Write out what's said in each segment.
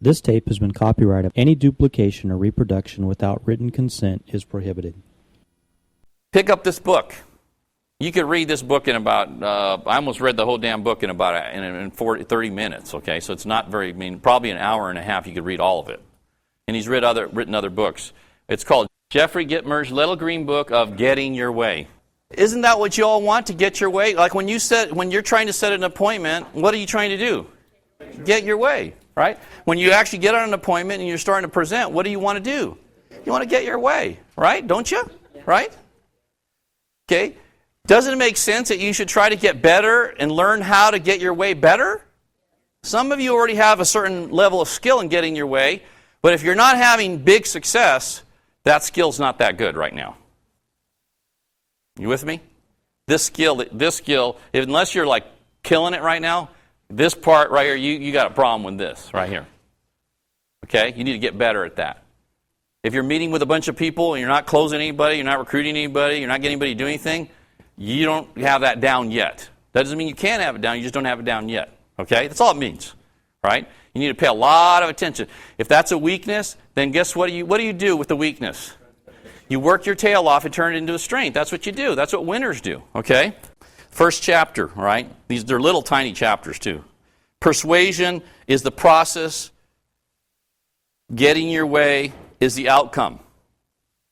This tape has been copyrighted. Any duplication or reproduction without written consent is prohibited. Pick up this book. You could read this book in about, I almost read the whole damn book in about 30 minutes, okay? So it's not very, probably an hour and a half you could read all of it. And he's written other books. It's called Jeffrey Gitmer's Little Green Book of Getting Your Way. Isn't that what you all want, to get your way? Like when you're trying to set an appointment, what are you trying to do? Get your way, right? When you actually get on an appointment and you're starting to present, what do you want to do? You want to get your way, right? Don't you? Right? Okay. Doesn't it make sense that you should try to get better and learn how to get your way better? Some of you already have a certain level of skill in getting your way, but if you're not having big success, that skill's not that good right now. You with me? This skill, unless you're like killing it right now, this part right here, you got a problem with this right here. Okay? You need to get better at that. If you're meeting with a bunch of people and you're not closing anybody, you're not recruiting anybody, you're not getting anybody to do anything, you don't have that down yet. That doesn't mean you can't have it down, you just don't have it down yet. Okay? That's all it means. Right? You need to pay a lot of attention. If that's a weakness, then guess what do you do with the weakness? You work your tail off and turn it into a strength. That's what you do. That's what winners do. Okay? First chapter, right? They're little tiny chapters too. Persuasion is the process. Getting your way is the outcome.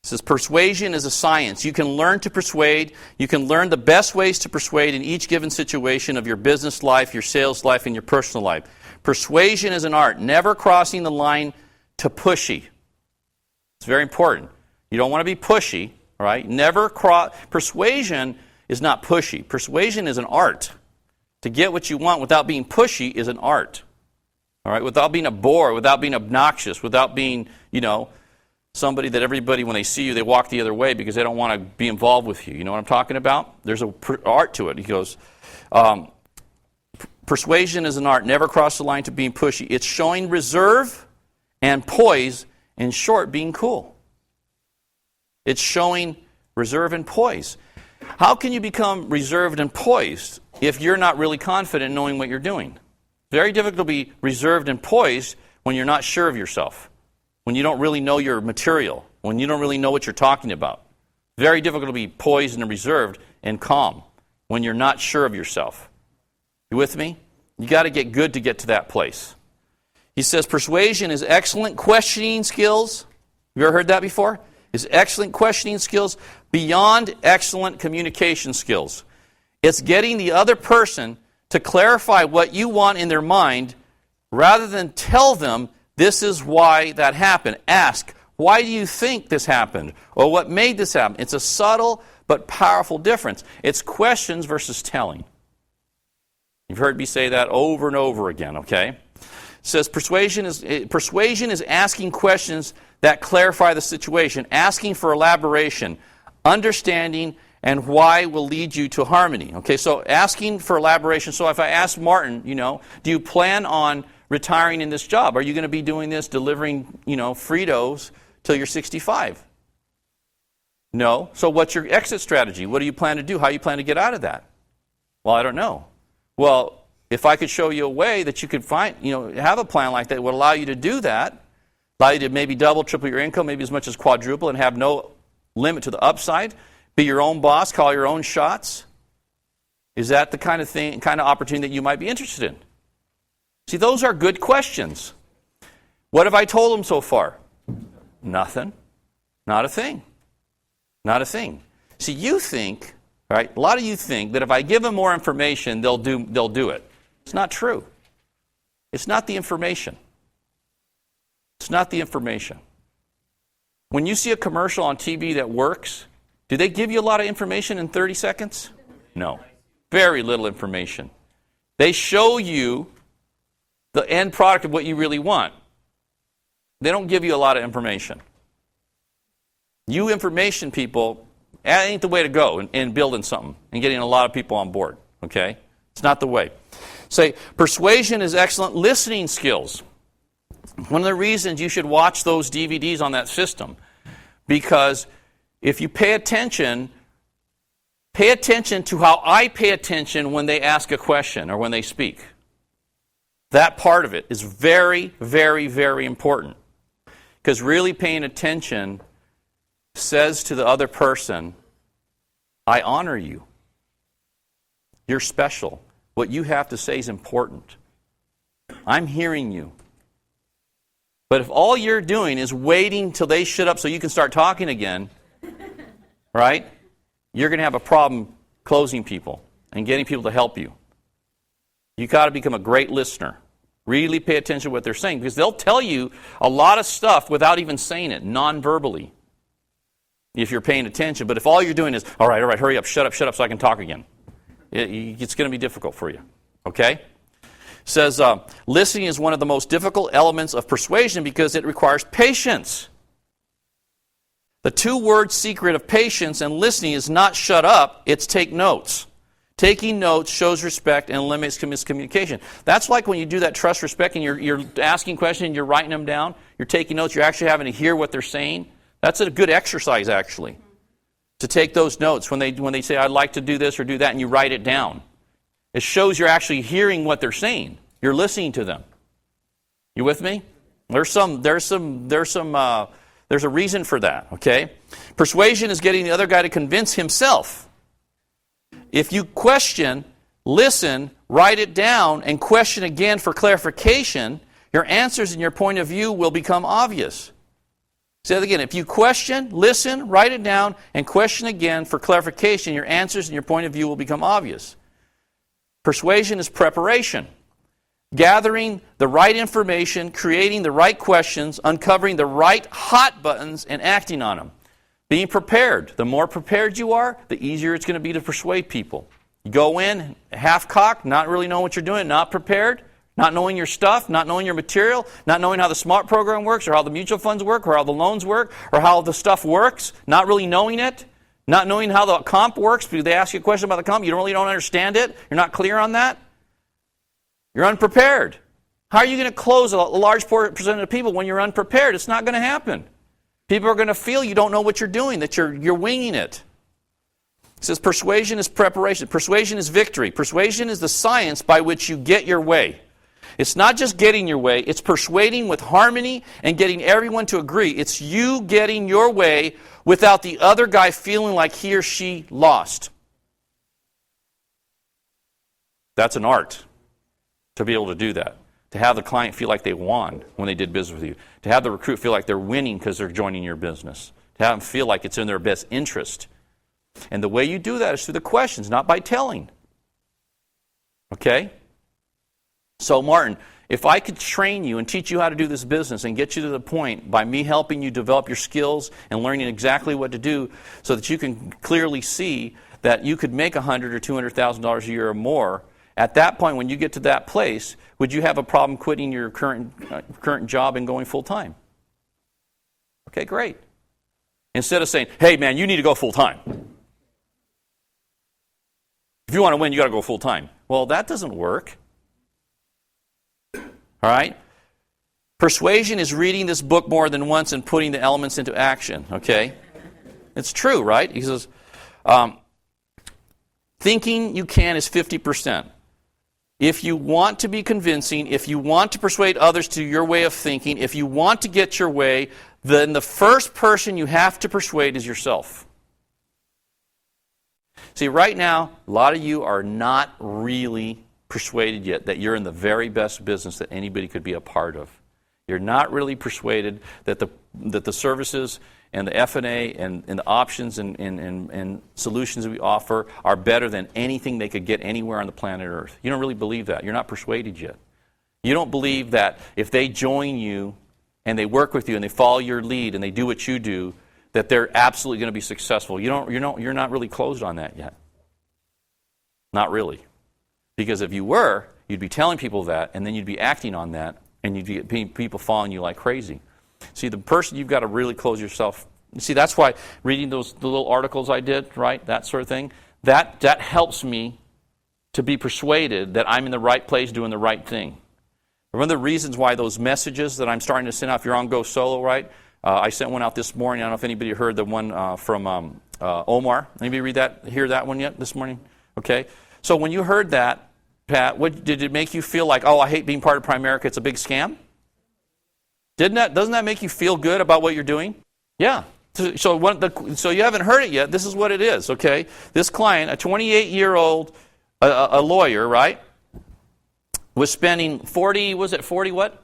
It says persuasion is a science. You can learn to persuade. You can learn the best ways to persuade in each given situation of your business life, your sales life, and your personal life. Persuasion is an art, never crossing the line to pushy. It's very important. You don't want to be pushy, right? Persuasion is not pushy. Persuasion is an art. To get what you want without being pushy is an art. All right? Without being a bore, without being obnoxious, without being, somebody that everybody, when they see you, they walk the other way because they don't want to be involved with you. You know what I'm talking about? There's an art to it. He goes, persuasion is an art. Never cross the line to being pushy. It's showing reserve and poise. In short, being cool. It's showing reserve and poise. How can you become reserved and poised if you're not really confident in knowing what you're doing? Very difficult to be reserved and poised when you're not sure of yourself, when you don't really know your material, when you don't really know what you're talking about. Very difficult to be poised and reserved and calm when you're not sure of yourself. You with me? You got to get good to get to that place. He says persuasion is excellent questioning skills. You ever heard that before? Is excellent questioning skills beyond excellent communication skills. It's getting the other person to clarify what you want in their mind rather than tell them this is why that happened. Ask, why do you think this happened? Or what made this happen? It's a subtle but powerful difference. It's questions versus telling. You've heard me say that over and over again, okay? It says persuasion is asking questions that clarify the situation, asking for elaboration, understanding, and why will lead you to harmony. Okay, so asking for elaboration. So if I ask Martin, do you plan on retiring in this job? Are you going to be doing this, delivering, Fritos till you're 65? No. So what's your exit strategy? What do you plan to do? How do you plan to get out of that? Well, I don't know. Well, if I could show you a way that you could find, have a plan like that would allow you to do that, allow you to maybe double, triple your income, maybe as much as quadruple, and have no limit to the upside, be your own boss, call your own shots. Is that the kind of opportunity that you might be interested in? See, those are good questions. What have I told them so far? Nothing. Not a thing. Not a thing. See, you think, right? A lot of you think that if I give them more information, they'll do it. It's not true. It's not the information. It's not the information. When you see a commercial on TV that works, do they give you a lot of information in 30 seconds? No. Very little information. They show you the end product of what you really want. They don't give you a lot of information. You information people, that ain't the way to go in building something and getting a lot of people on board. Okay? It's not the way. Say, persuasion is excellent listening skills. One of the reasons you should watch those DVDs on that system, because if you pay attention to how I pay attention when they ask a question or when they speak. That part of it is very, very, very important. Because really paying attention says to the other person, I honor you. You're special. What you have to say is important. I'm hearing you. But if all you're doing is waiting till they shut up so you can start talking again, right, you're going to have a problem closing people and getting people to help you. You've got to become a great listener. Really pay attention to what they're saying, because they'll tell you a lot of stuff without even saying it, non-verbally, if you're paying attention. But if all you're doing is, all right, hurry up, shut up so I can talk again, it's going to be difficult for you. Okay? It says, listening is one of the most difficult elements of persuasion because it requires patience. The two-word secret of patience and listening is not shut up, it's take notes. Taking notes shows respect and limits miscommunication. That's like when you do that trust, respect, and you're asking questions and you're writing them down. You're taking notes. You're actually having to hear what they're saying. That's a good exercise, actually, to take those notes when they say, I'd like to do this or do that, and you write it down. It shows you're actually hearing what they're saying. You're listening to them. You with me? There's a reason for that. Okay. Persuasion is getting the other guy to convince himself. If you question, listen, write it down, and question again for clarification, your answers and your point of view will become obvious. Say that again. If you question, listen, write it down, and question again for clarification, your answers and your point of view will become obvious. Persuasion is preparation. Gathering the right information, creating the right questions, uncovering the right hot buttons, and acting on them. Being prepared. The more prepared you are, the easier it's going to be to persuade people. You go in half-cocked, not really knowing what you're doing, not prepared, not knowing your stuff, not knowing your material, not knowing how the SMART program works, or how the mutual funds work, or how the loans work, or how the stuff works, not really knowing it, not knowing how the comp works, because they ask you a question about the comp, you don't understand it, you're not clear on that, you're unprepared. How are you going to close a large percentage of people when you're unprepared? It's not going to happen. People are going to feel you don't know what you're doing, that you're winging it. It says persuasion is preparation. Persuasion is victory. Persuasion is the science by which you get your way. It's not just getting your way. It's persuading with harmony and getting everyone to agree. It's you getting your way without the other guy feeling like he or she lost. That's an art to be able to do that. To have the client feel like they won when they did business with you. To have the recruit feel like they're winning because they're joining your business. To have them feel like it's in their best interest. And the way you do that is through the questions, not by telling. Okay? So Martin, if I could train you and teach you how to do this business and get you to the point by me helping you develop your skills and learning exactly what to do so that you can clearly see that you could make $100,000 or $200,000 a year or more, at that point, when you get to that place, would you have a problem quitting your current job and going full-time? Okay, great. Instead of saying, hey, man, you need to go full-time. If you want to win, you got to go full-time. Well, that doesn't work. All right? Persuasion is reading this book more than once and putting the elements into action. Okay? It's true, right? He says, thinking you can is 50%. If you want to be convincing, if you want to persuade others to your way of thinking, if you want to get your way, then the first person you have to persuade is yourself. See, right now, a lot of you are not really persuaded yet that you're in the very best business that anybody could be a part of. You're not really persuaded that the services and the F&A and the options and solutions that we offer are better than anything they could get anywhere on the planet Earth. You don't really believe that. You're not persuaded yet. You don't believe that if they join you and they work with you and they follow your lead and they do what you do, that they're absolutely going to be successful. You're not really closed on that yet. Not really. Because if you were, you'd be telling people that, and then you'd be acting on that, and you'd get people following you like crazy. See, the person you've got to really close yourself. See, that's why reading the little articles I did, right, that sort of thing, that helps me to be persuaded that I'm in the right place doing the right thing. One of the reasons why those messages that I'm starting to send out, if you're on Go Solo, right, I sent one out this morning. I don't know if anybody heard the one from Omar. Anybody hear that one yet this morning? Okay. So when you heard that, Pat, did it make you feel like, oh, I hate being part of Primerica, it's a big scam? Doesn't that make you feel good about what you're doing? Yeah. So you haven't heard it yet. This is what it is, okay? This client, a 28-year-old, a lawyer, right, was spending $40 what?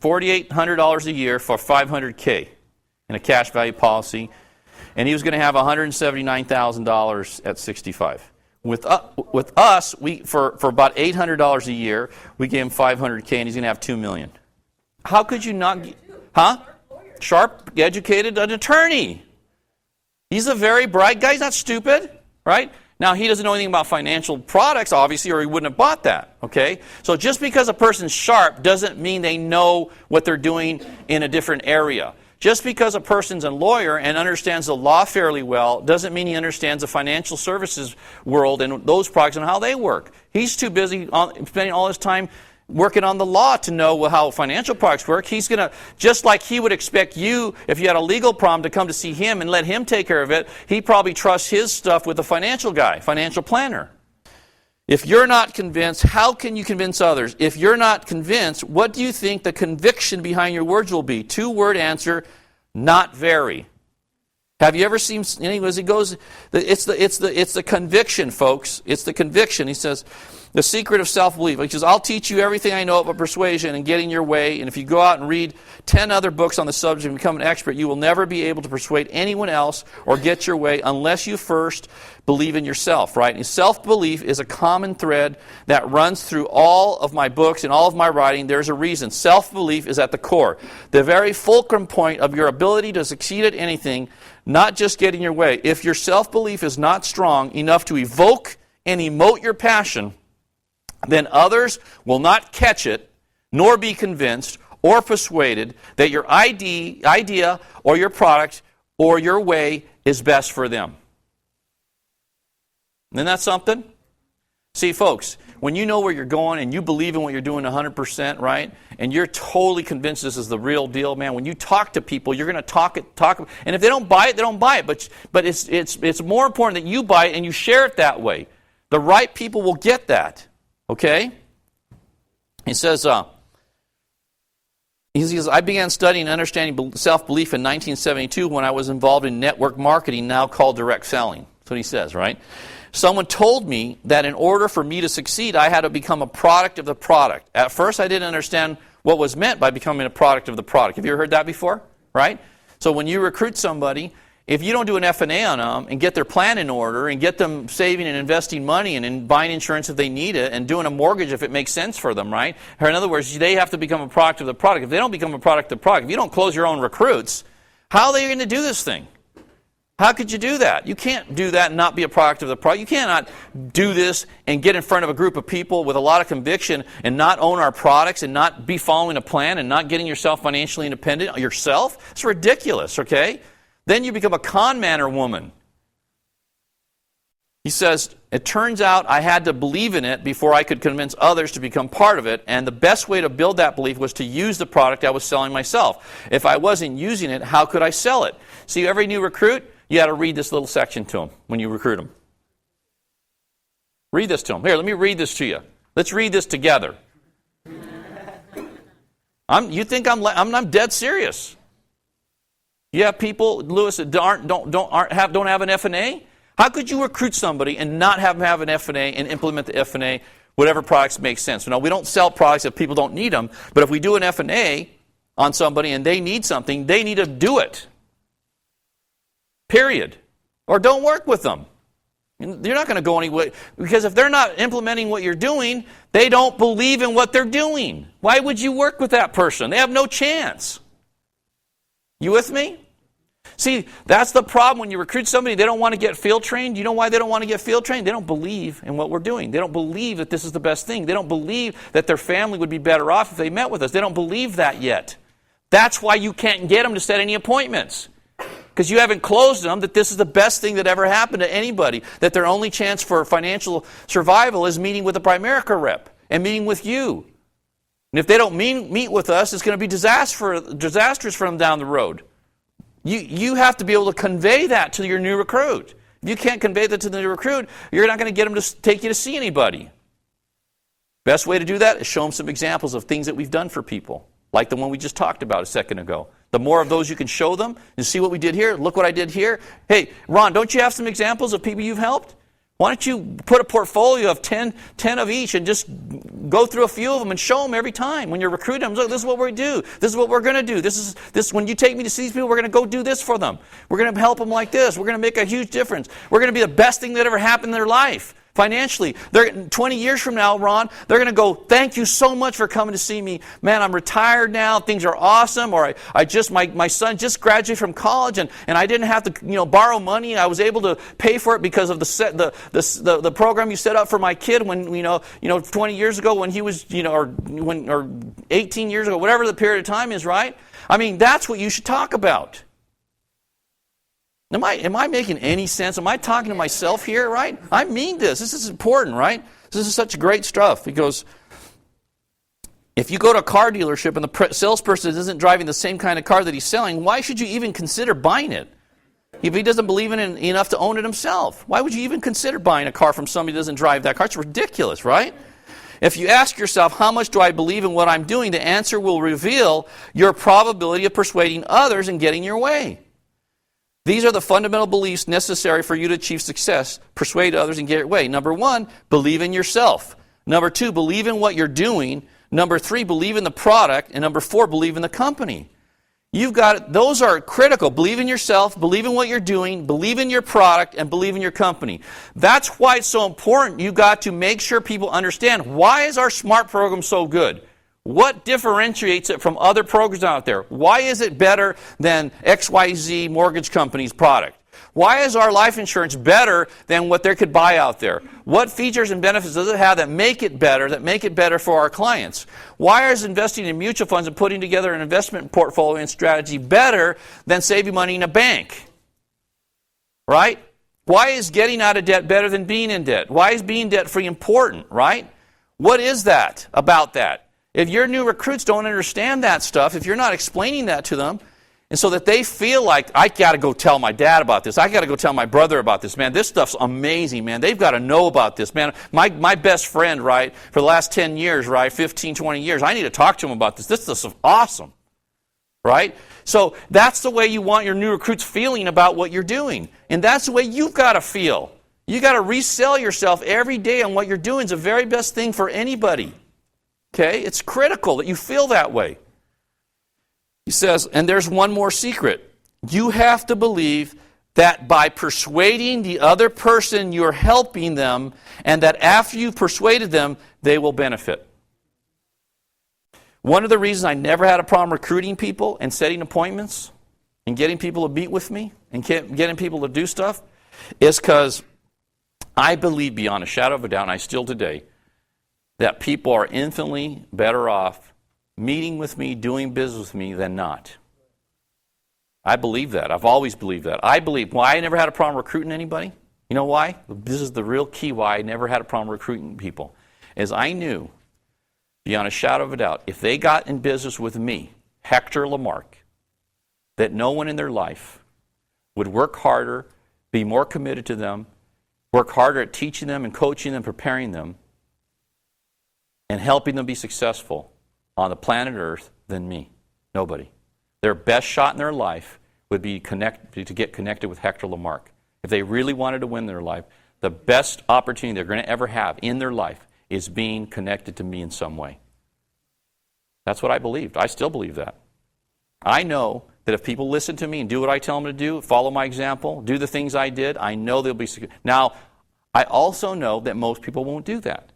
$4,800 a year for $500K in a cash value policy, and he was going to have $179,000 at 65. With us, for about $800 a year, we gave him $500K, and he's going to have $2 million. How could you not? Huh? Sharp, educated, an attorney. He's a very bright guy. He's not stupid, right? Now, he doesn't know anything about financial products, obviously, or he wouldn't have bought that, okay? So just because a person's sharp doesn't mean they know what they're doing in a different area. Just because a person's a lawyer and understands the law fairly well doesn't mean he understands the financial services world and those products and how they work. He's too busy spending all his time working on the law to know how financial products work. He's going to, just like he would expect you, if you had a legal problem, to come to see him and let him take care of it, he probably trusts his stuff with a financial guy, financial planner. If you're not convinced, how can you convince others? If you're not convinced, what do you think the conviction behind your words will be? 2-word answer, not very. Have you ever seen, anyways, he goes, it's the conviction, folks. It's the conviction. He says, the secret of self-belief. He says, I'll teach you everything I know about persuasion and getting your way, and if you go out and read 10 other books on the subject and become an expert, you will never be able to persuade anyone else or get your way unless you first believe in yourself, right? And self-belief is a common thread that runs through all of my books and all of my writing. There's a reason. Self-belief is at the core. The very fulcrum point of your ability to succeed at anything, not just getting your way. If your self-belief is not strong enough to evoke and emote your passion, then others will not catch it, nor be convinced or persuaded that your idea or your product or your way is best for them. Isn't that something? See, folks, when you know where you're going and you believe in what you're doing 100%, right, and you're totally convinced this is the real deal, man, when you talk to people, you're going to talk, and if they don't buy it, they don't buy it. But it's more important that you buy it and you share it that way. The right people will get that. Okay? He says, I began studying and understanding self-belief in 1972 when I was involved in network marketing, now called direct selling. That's what he says, right? Someone told me that in order for me to succeed, I had to become a product of the product. At first, I didn't understand what was meant by becoming a product of the product. Have you ever heard that before? Right? So when you recruit somebody, if you don't do an F&A on them and get their plan in order and get them saving and investing money and buying insurance if they need it and doing a mortgage if it makes sense for them, right? Or in other words, they have to become a product of the product. If they don't become a product of the product, if you don't close your own recruits, how are they going to do this thing? How could you do that? You can't do that and not be a product of the product. You cannot do this and get in front of a group of people with a lot of conviction and not own our products and not be following a plan and not getting yourself financially independent yourself. It's ridiculous, okay? Then you become a con man or woman. He says, it turns out I had to believe in it before I could convince others to become part of it, and the best way to build that belief was to use the product I was selling myself. If I wasn't using it, how could I sell it? See, every new recruit, you got to read this little section to them when you recruit them. Read this to them. Here, let me read this to you. Let's read this together. You think I'm dead serious. You have people, Lewis, that don't have an F&A? How could you recruit somebody and not have them have an F&A and implement the F&A, whatever products make sense? Now, we don't sell products if people don't need them, but if we do an F&A on somebody and they need something, they need to do it. Period. Or don't work with them. You're not going to go anywhere, because if they're not implementing what you're doing, they don't believe in what they're doing. Why would you work with that person? They have no chance. You with me? See, that's the problem when you recruit somebody, they don't want to get field trained. You know why they don't want to get field trained? They don't believe in what we're doing. They don't believe that this is the best thing. They don't believe that their family would be better off if they met with us. They don't believe that yet. That's why you can't get them to set any appointments. Because you haven't closed them that this is the best thing that ever happened to anybody. That their only chance for financial survival is meeting with a Primerica rep and meeting with you. And if they don't meet with us, it's going to be disastrous for them down the road. You have to be able to convey that to your new recruit. If you can't convey that to the new recruit, you're not going to get them to take you to see anybody. Best way to do that is show them some examples of things that we've done for people, like the one we just talked about a second ago. The more of those you can show them, and see what we did here, look what I did here. Hey, Ron, don't you have some examples of people you've helped? Why don't you put a portfolio of 10 of each and just go through a few of them and show them every time when you're recruiting them. Look, this is what we do. This is what we're going to do. This when you take me to see these people, we're going to go do this for them. We're going to help them like this. We're going to make a huge difference. We're going to be the best thing that ever happened in their life. Financially, 20 years from now, Ron, they're going to go, thank you so much for coming to see me. Man, I'm retired now. Things are awesome. Or my son just graduated from college, and I didn't have to borrow money. I was able to pay for it because of the program you set up for my kid when 20 years ago when he was or 18 years ago, whatever the period of time is, right? I mean, that's what you should talk about. Am I making any sense? Am I talking to myself here, right? I mean this. This is important, right? This is such great stuff because if you go to a car dealership and the salesperson isn't driving the same kind of car that he's selling, why should you even consider buying it? If he doesn't believe in it enough to own it himself, why would you even consider buying a car from somebody who doesn't drive that car? It's ridiculous, right? If you ask yourself, how much do I believe in what I'm doing, the answer will reveal your probability of persuading others and getting your way. These are the fundamental beliefs necessary for you to achieve success, persuade others, and get your way. Number 1, believe in yourself. Number 2, believe in what you're doing. Number 3, believe in the product. And number 4, believe in the company. Those are critical. Believe in yourself, believe in what you're doing, believe in your product, and believe in your company. That's why it's so important. You've got to make sure people understand, why is our SMART program so good? What differentiates it from other programs out there? Why is it better than XYZ mortgage company's product? Why is our life insurance better than what they could buy out there? What features and benefits does it have that make it better for our clients? Why is investing in mutual funds and putting together an investment portfolio and strategy better than saving money in a bank? Right? Why is getting out of debt better than being in debt? Why is being debt-free important, right? What is that about that? If your new recruits don't understand that stuff, if you're not explaining that to them, and so that they feel like, I got to go tell my dad about this, I got to go tell my brother about this, man, this stuff's amazing, man, they've got to know about this, man. My best friend, right, for the last 10 years, right, 15, 20 years, I need to talk to him about this. This stuff's awesome, right? So that's the way you want your new recruits feeling about what you're doing. And that's the way you've got to feel. You've got to resell yourself every day on what you're doing is the very best thing for anybody. Okay? It's critical that you feel that way. He says, and there's one more secret. You have to believe that by persuading the other person, you're helping them, and that after you've persuaded them, they will benefit. One of the reasons I never had a problem recruiting people and setting appointments and getting people to meet with me and getting people to do stuff is because I believe beyond a shadow of a doubt, and I still today, that people are infinitely better off meeting with me, doing business with me, than not. I believe that. I've always believed that. I believe why I never had a problem recruiting anybody. You know why? This is the real key why I never had a problem recruiting people. Is I knew, beyond a shadow of a doubt, if they got in business with me, Hector Lamarque, that no one in their life would work harder, be more committed to them, work harder at teaching them and coaching them, preparing them, and helping them be successful on the planet Earth than me. Nobody. Their best shot in their life would be to get connected with Hector Lamarque. If they really wanted to win their life, the best opportunity they're going to ever have in their life is being connected to me in some way. That's what I believed. I still believe that. I know that if people listen to me and do what I tell them to do, follow my example, do the things I did, I know they'll be successful. Now, I also know that most people won't do that.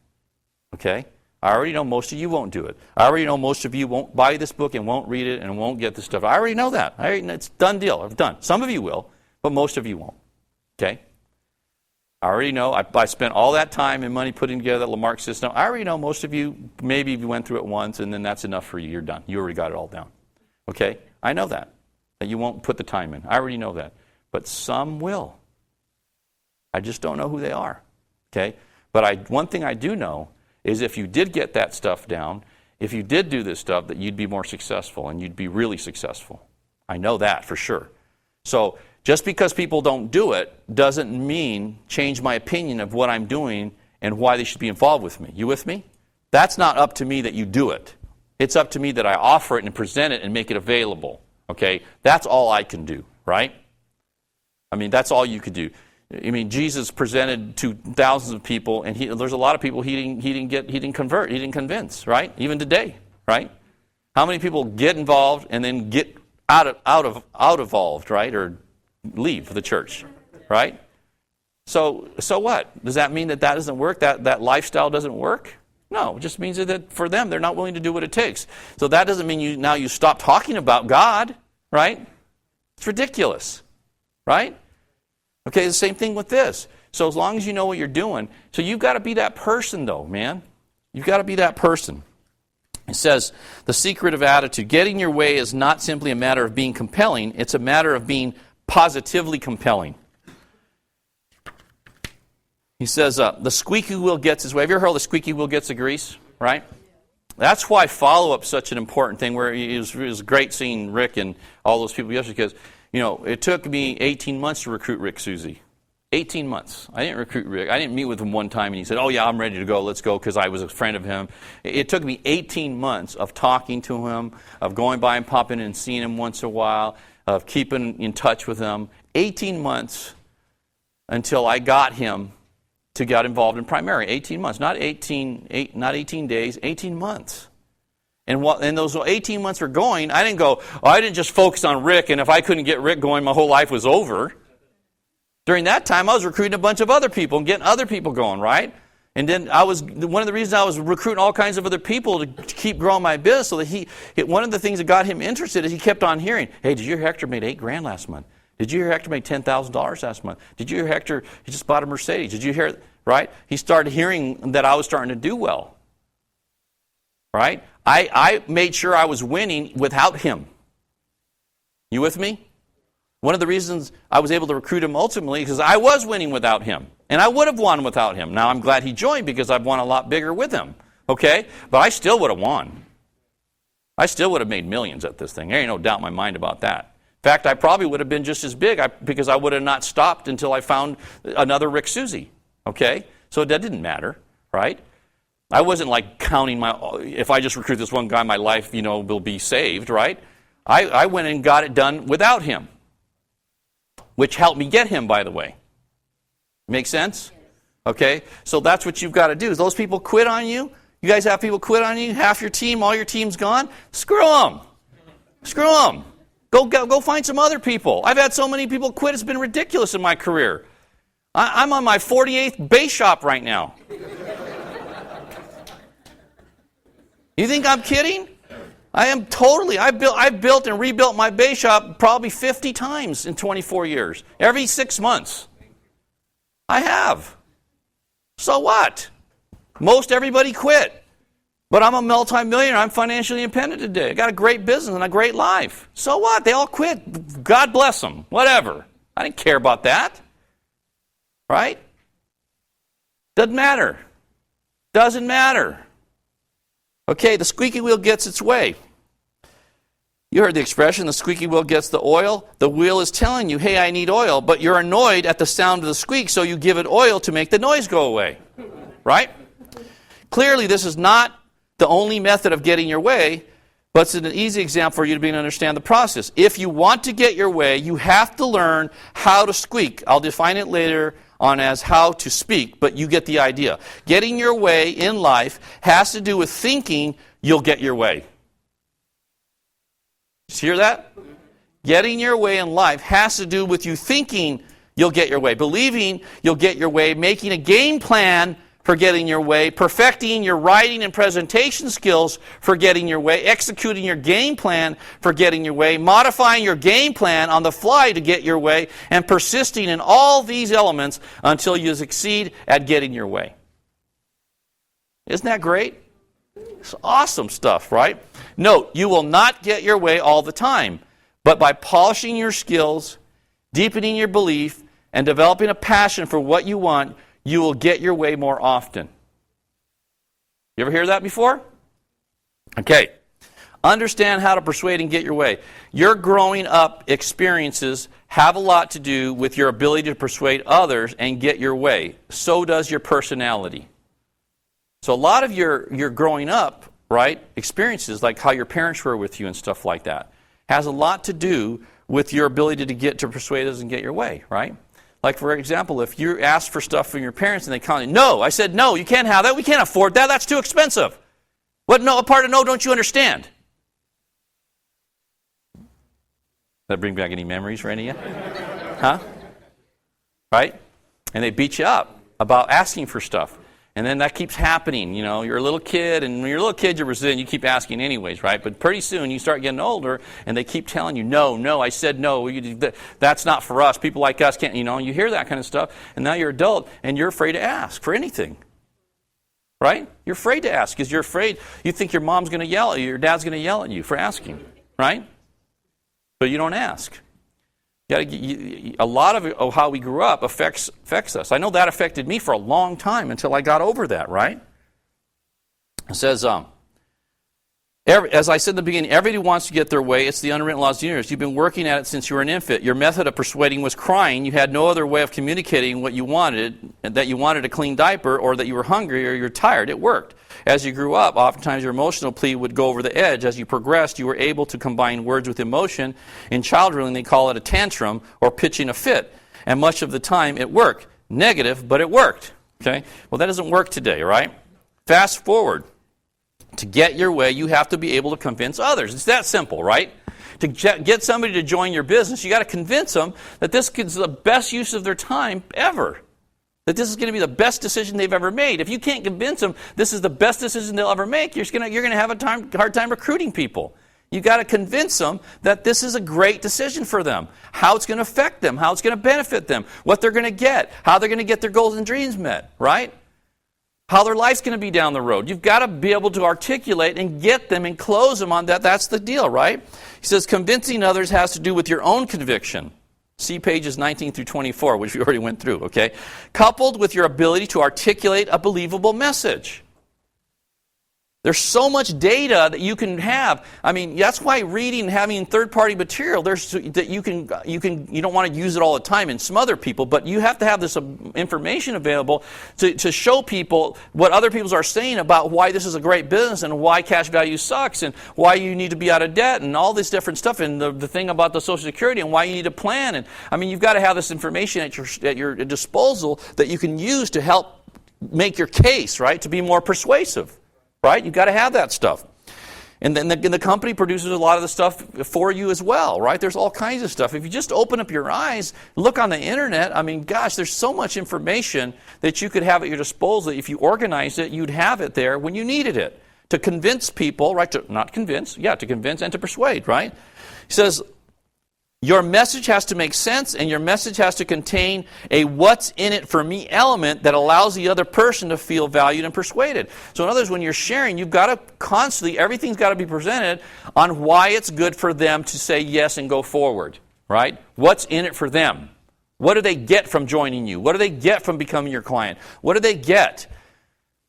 Okay? I already know most of you won't do it. I already know most of you won't buy this book and won't read it and won't get this stuff. I already know that. It's done deal. I've done. Some of you will, but most of you won't. Okay? I already know. I spent all that time and money putting together that Lamarque system. I already know most of you, maybe you went through it once and then that's enough for you. You're done. You already got it all down. Okay? I know that you won't put the time in. I already know that. But some will. I just don't know who they are. Okay? But one thing I do know is if you did get that stuff down, if you did do this stuff, that you'd be more successful and you'd be really successful. I know that for sure. So Just because people don't do it doesn't mean change my opinion of what I'm doing and why they should be involved with me. You with me? That's not up to me that you do it. It's up to me that I offer it and present it and make it available. Okay? That's all I can do, right? I mean, that's all you could do. I mean, Jesus presented to thousands of people, and there's a lot of people he didn't convert, he didn't convince, right? Even today, right? How many people get involved and then get out evolved, right? Or leave the church, right? So what? Does that mean that doesn't work? That lifestyle doesn't work? No, it just means that for them, they're not willing to do what it takes. So that doesn't mean you stop talking about God, right? It's ridiculous, right? Okay, the same thing with this. So as long as you know what you're doing, so you've got to be that person though, man. You've got to be that person. It says, the secret of attitude. Getting your way is not simply a matter of being compelling, it's a matter of being positively compelling. He says, the squeaky wheel gets his way. Have you ever heard the squeaky wheel gets the grease? Right? That's why follow-up is such an important thing, where it was great seeing Rick and all those people yesterday, because, it took me 18 months to recruit Rick Susie. 18 months. I didn't recruit Rick. I didn't meet with him one time and he said, oh yeah, I'm ready to go, let's go, because I was a friend of him. It took me 18 months of talking to him, of going by and popping in and seeing him once in a while, of keeping in touch with him. 18 months until I got him to get involved in primary. 18 months. Not 18 days, 18 months. And those 18 months were going, I didn't just focus on Rick, and if I couldn't get Rick going, my whole life was over. During that time, I was recruiting a bunch of other people and getting other people going, right? And then one of the reasons I was recruiting all kinds of other people to keep growing my business, so that one of the things that got him interested is he kept on hearing, hey, did you hear Hector made $8,000 last month? Did you hear Hector made $10,000 last month? Did you hear Hector, he just bought a Mercedes? Did you hear, right? He started hearing that I was starting to do well, right? I made sure I was winning without him. You with me? One of the reasons I was able to recruit him ultimately because I was winning without him. And I would have won without him. Now I'm glad he joined because I've won a lot bigger with him. Okay? But I still would have won. I still would have made millions at this thing. There ain't no doubt in my mind about that. In fact, I probably would have been just as big because I would have not stopped until I found another Rick Susie. Okay? So that didn't matter, right? I wasn't like counting if I just recruit this one guy, my life, will be saved, right? I went and got it done without him, which helped me get him, by the way. Make sense? Okay? So that's what you've got to do. Is those people quit on you? You guys have people quit on you? Half your team, all your team's gone? Screw them. Screw them. Go find some other people. I've had so many people quit, it's been ridiculous in my career. I'm on my 48th base shop right now. You think I'm kidding? I am totally. I've built and rebuilt my base shop probably 50 times in 24 years. Every 6 months. I have. So what? Most everybody quit. But I'm a multi-millionaire. I'm financially independent today. I got a great business and a great life. So what? They all quit. God bless them. Whatever. I didn't care about that. Right? Doesn't matter. Doesn't matter. Okay, the squeaky wheel gets its way. You heard the expression, the squeaky wheel gets the oil. The wheel is telling you, hey, I need oil, but you're annoyed at the sound of the squeak, so you give it oil to make the noise go away. Right? Clearly, this is not the only method of getting your way, but it's an easy example for you to be able to understand the process. If you want to get your way, you have to learn how to squeak. I'll define it later on as how to speak, but you get the idea. Getting your way in life has to do with thinking you'll get your way. Did you hear that? Getting your way in life has to do with you thinking you'll get your way, believing you'll get your way, making a game plan for getting your way, perfecting your writing and presentation skills for getting your way, executing your game plan for getting your way, modifying your game plan on the fly to get your way, and persisting in all these elements until you succeed at getting your way. Isn't that great? It's awesome stuff, right? Note, you will not get your way all the time, but by polishing your skills, deepening your belief, and developing a passion for what you want, you will get your way more often. You ever hear that before? Okay. Understand how to persuade and get your way. Your growing up experiences have a lot to do with your ability to persuade others and get your way. So does your personality. So a lot of your growing up, right, experiences, like how your parents were with you and stuff like that, has a lot to do with your ability to persuade others and get your way, right? Like, for example, if you ask for stuff from your parents and they call you, no, I said, no, you can't have that, we can't afford that, that's too expensive. What part of no don't you understand? That bring back any memories for any of you? Huh? Right? And they beat you up about asking for stuff. And then that keeps happening. You know, you're a little kid, and when you're a little kid, you're resilient, you keep asking anyways, right? But pretty soon you start getting older, and they keep telling you, no, I said no, that's not for us. People like us can't, you hear that kind of stuff, and now you're an adult, and you're afraid to ask for anything. Right? You're afraid to ask because you're afraid, you think your mom's going to yell at you, your dad's going to yell at you for asking, right? But you don't ask. A lot of how we grew up affects us. I know that affected me for a long time until I got over that, right? It says, as I said in the beginning, everybody wants to get their way. It's the unwritten laws of the universe. You've been working at it since you were an infant. Your method of persuading was crying. You had no other way of communicating what you wanted, that you wanted a clean diaper or that you were hungry or you're tired. It worked. As you grew up, oftentimes your emotional plea would go over the edge. As you progressed, you were able to combine words with emotion. In childhood, they call it a tantrum or pitching a fit. And much of the time, it worked. Negative, but it worked. Okay? Well, that doesn't work today, right? Fast forward. To get your way, you have to be able to convince others. It's that simple, right? To get somebody to join your business, you got to convince them that this is the best use of their time ever. That this is going to be the best decision they've ever made. If you can't convince them this is the best decision they'll ever make, you're going to have a hard time recruiting people. You got to convince them that this is a great decision for them, how it's going to affect them, how it's going to benefit them, what they're going to get, how they're going to get their goals and dreams met, right? How their life's going to be down the road. You've got to be able to articulate and get them and close them on that. That's the deal, right? He says convincing others has to do with your own conviction. See pages 19 through 24, which we already went through, okay? Coupled with your ability to articulate a believable message. There's so much data that you can have. I mean, that's why reading and having third-party material, that you don't want to use it all the time and smother people, but you have to have this information available to show people what other people are saying about why this is a great business and why cash value sucks and why you need to be out of debt and all this different stuff and the thing about the Social Security and why you need a plan. And I mean, you've got to have this information at your disposal that you can use to help make your case, right, to be more persuasive. Right? You've got to have that stuff. And then the company produces a lot of the stuff for you as well, right? There's all kinds of stuff. If you just open up your eyes, look on the internet, I mean, gosh, there's so much information that you could have at your disposal. If you organized it, you'd have it there when you needed it. To convince people, right? To convince and to persuade, right? He says, your message has to make sense, and your message has to contain a what's in it for me element that allows the other person to feel valued and persuaded. So in other words, when you're sharing, you've got to constantly, everything's got to be presented on why it's good for them to say yes and go forward, right? What's in it for them? What do they get from joining you? What do they get from becoming your client? What do they get?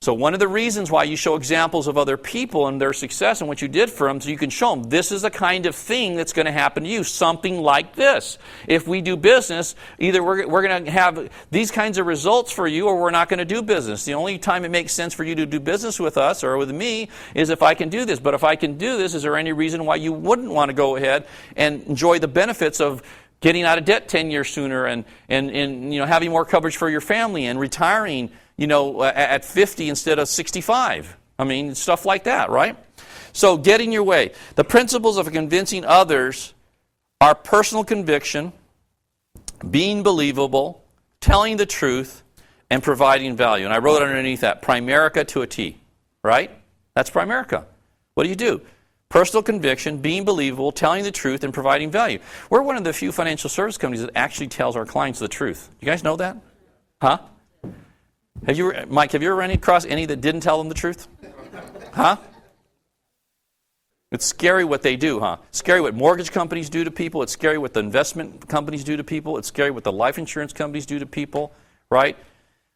So one of the reasons why you show examples of other people and their success and what you did for them, so you can show them this is the kind of thing that's going to happen to you, something like this. If we do business, either we're going to have these kinds of results for you or we're not going to do business. The only time it makes sense for you to do business with us or with me is if I can do this. But if I can do this, is there any reason why you wouldn't want to go ahead and enjoy the benefits of getting out of debt 10 years sooner and having more coverage for your family and retiring at 50 instead of 65. I mean, stuff like that, right? So, getting your way. The principles of convincing others are personal conviction, being believable, telling the truth, and providing value. And I wrote underneath that, Primerica to a T, right? That's Primerica. What do? Personal conviction, being believable, telling the truth, and providing value. We're one of the few financial service companies that actually tells our clients the truth. You guys know that? Huh? Mike, have you ever run across any that didn't tell them the truth? Huh? It's scary what they do, huh? Scary what mortgage companies do to people. It's scary what the investment companies do to people. It's scary what the life insurance companies do to people, right?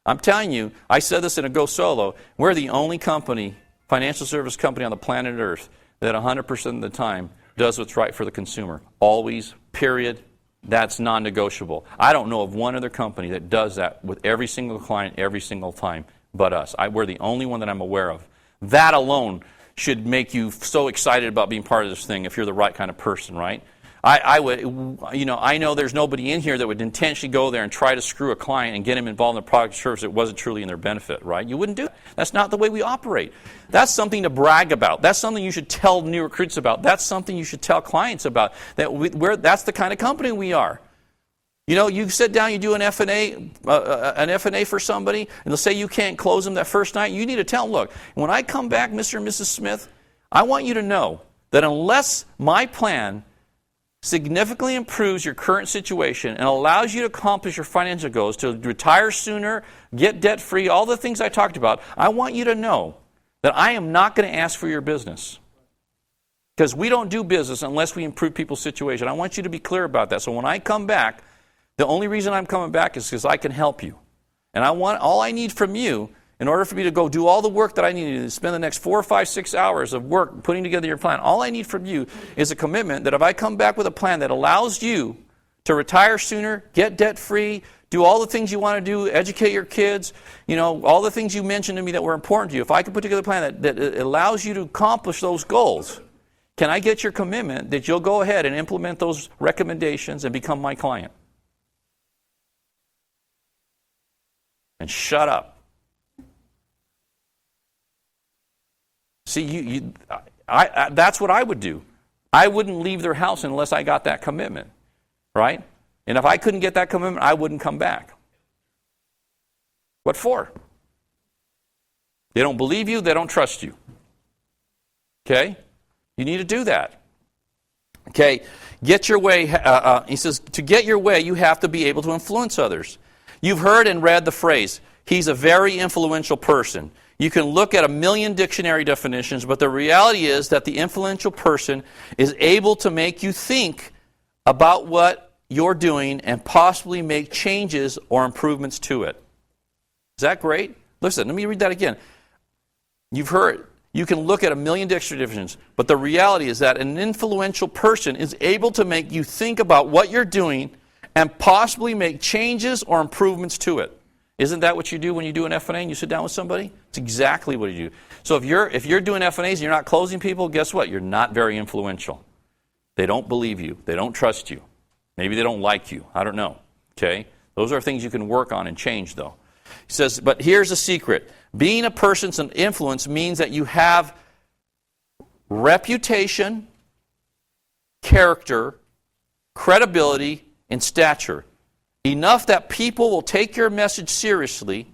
I'm telling you, I said this in a Go Solo, we're the only financial service company on the planet Earth that 100% of the time does what's right for the consumer. Always, period, That's non-negotiable. I don't know of one other company that does that with every single client every single time but us. We're the only one that I'm aware of. That alone should make you so excited about being part of this thing if you're the right kind of person, right? I know there's nobody in here that would intentionally go there and try to screw a client and get him involved in a product or service that wasn't truly in their benefit, right? You wouldn't do that. That's not the way we operate. That's something to brag about. That's something you should tell new recruits about. That's something you should tell clients about. That's the kind of company we are. You sit down, you do an F&A for somebody, and they'll say you can't close them that first night. You need to tell them, look, when I come back, Mr. and Mrs. Smith, I want you to know that unless my plan significantly improves your current situation and allows you to accomplish your financial goals, to retire sooner, get debt-free, all the things I talked about, I want you to know that I am not going to ask for your business. Because we don't do business unless we improve people's situation. I want you to be clear about that. So when I come back, the only reason I'm coming back is because I can help you. And all I need from you, in order for me to go do all the work that I need to spend the next 4 or 5, 6 hours of work putting together your plan, all I need from you is a commitment that if I come back with a plan that allows you to retire sooner, get debt-free, do all the things you want to do, educate your kids, all the things you mentioned to me that were important to you, if I can put together a plan that allows you to accomplish those goals, can I get your commitment that you'll go ahead and implement those recommendations and become my client? And shut up. See, that's what I would do. I wouldn't leave their house unless I got that commitment, right? And if I couldn't get that commitment, I wouldn't come back. What for? They don't believe you, they don't trust you. Okay? You need to do that. Okay? Get your way, he says, to get your way, you have to be able to influence others. You've heard and read the phrase, he's a very influential person. You can look at 1 million dictionary definitions, but the reality is that the influential person is able to make you think about what you're doing and possibly make changes or improvements to it. Is that great? Listen, let me read that again. You've heard, you can look at 1 million dictionary definitions, but the reality is that an influential person is able to make you think about what you're doing and possibly make changes or improvements to it. Isn't that what you do when you do an F&A and you sit down with somebody? It's exactly what you do. So if you're doing F&As and you're not closing people, guess what? You're not very influential. They don't believe you. They don't trust you. Maybe they don't like you. I don't know. Okay? Those are things you can work on and change, though. He says, but here's the secret. Being a person's influence means that you have reputation, character, credibility, and stature. Enough that people will take your message seriously.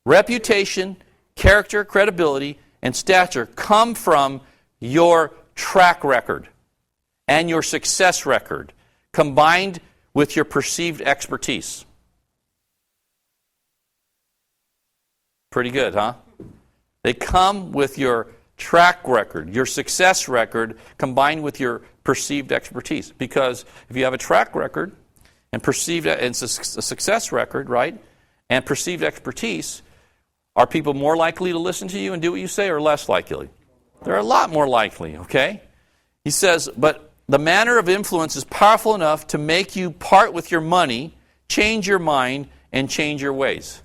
Reputation, character, credibility, and stature come from your track record and your success record combined with your perceived expertise. Pretty good, huh? They come with your track record, your success record combined with your perceived expertise. Because if you have a track record and perceived and a success record, right, and perceived expertise, are people more likely to listen to you and do what you say or less likely? They're a lot more likely, okay? He says, but the manner of influence is powerful enough to make you part with your money, change your mind, and change your ways.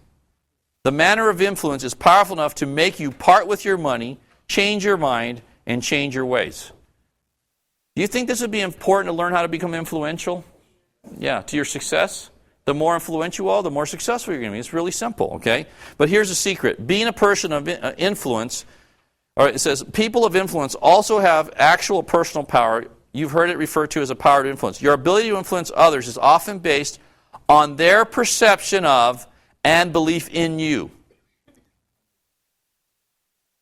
The manner of influence is powerful enough to make you part with your money, change your mind, and change your ways. Do you think this would be important to learn how to become influential? Yeah, to your success. The more influential you are, the more successful you're going to be. It's really simple, okay? But here's the secret. Being a person of influence, or it says, people of influence also have actual personal power. You've heard it referred to as a power to influence. Your ability to influence others is often based on their perception of and belief in you.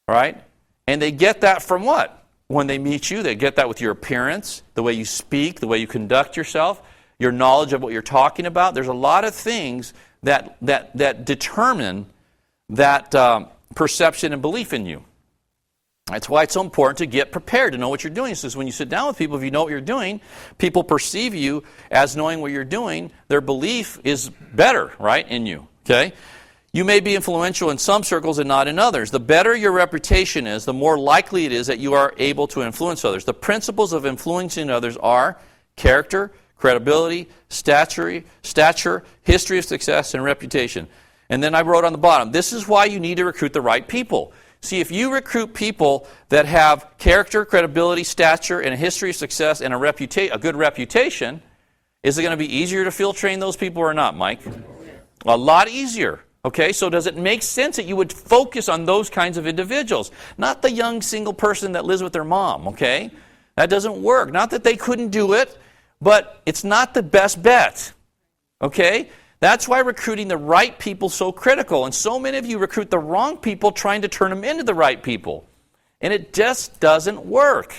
All right? And they get that from what? When they meet you, they get that with your appearance, the way you speak, the way you conduct yourself, your knowledge of what you're talking about. There's a lot of things that determine that perception and belief in you. That's why it's so important to get prepared, to know what you're doing. So when you sit down with people, if you know what you're doing, people perceive you as knowing what you're doing. Their belief is better, right, in you. Okay? You may be influential in some circles and not in others. The better your reputation is, the more likely it is that you are able to influence others. The principles of influencing others are character, credibility, stature, history of success, and reputation. And then I wrote on the bottom, this is why you need to recruit the right people. See, if you recruit people that have character, credibility, stature, and a history of success, and a good reputation, is it going to be easier to field train those people or not, Mike? A lot easier. Okay, so does it make sense that you would focus on those kinds of individuals? Not the young single person that lives with their mom, okay? That doesn't work. Not that they couldn't do it, but it's not the best bet. Okay? That's why recruiting the right people is so critical. And so many of you recruit the wrong people trying to turn them into the right people. And it just doesn't work.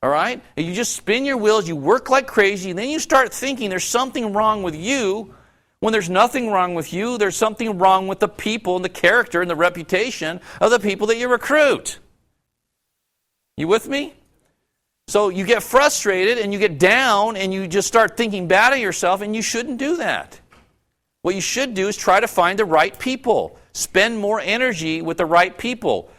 All right? And you just spin your wheels, you work like crazy, and then you start thinking there's something wrong with you. When there's nothing wrong with you, there's something wrong with the people and the character and the reputation of the people that you recruit. You with me? So you get frustrated and you get down and you just start thinking bad of yourself, and you shouldn't do that. What you should do is try to find the right people. Spend more energy with the right people.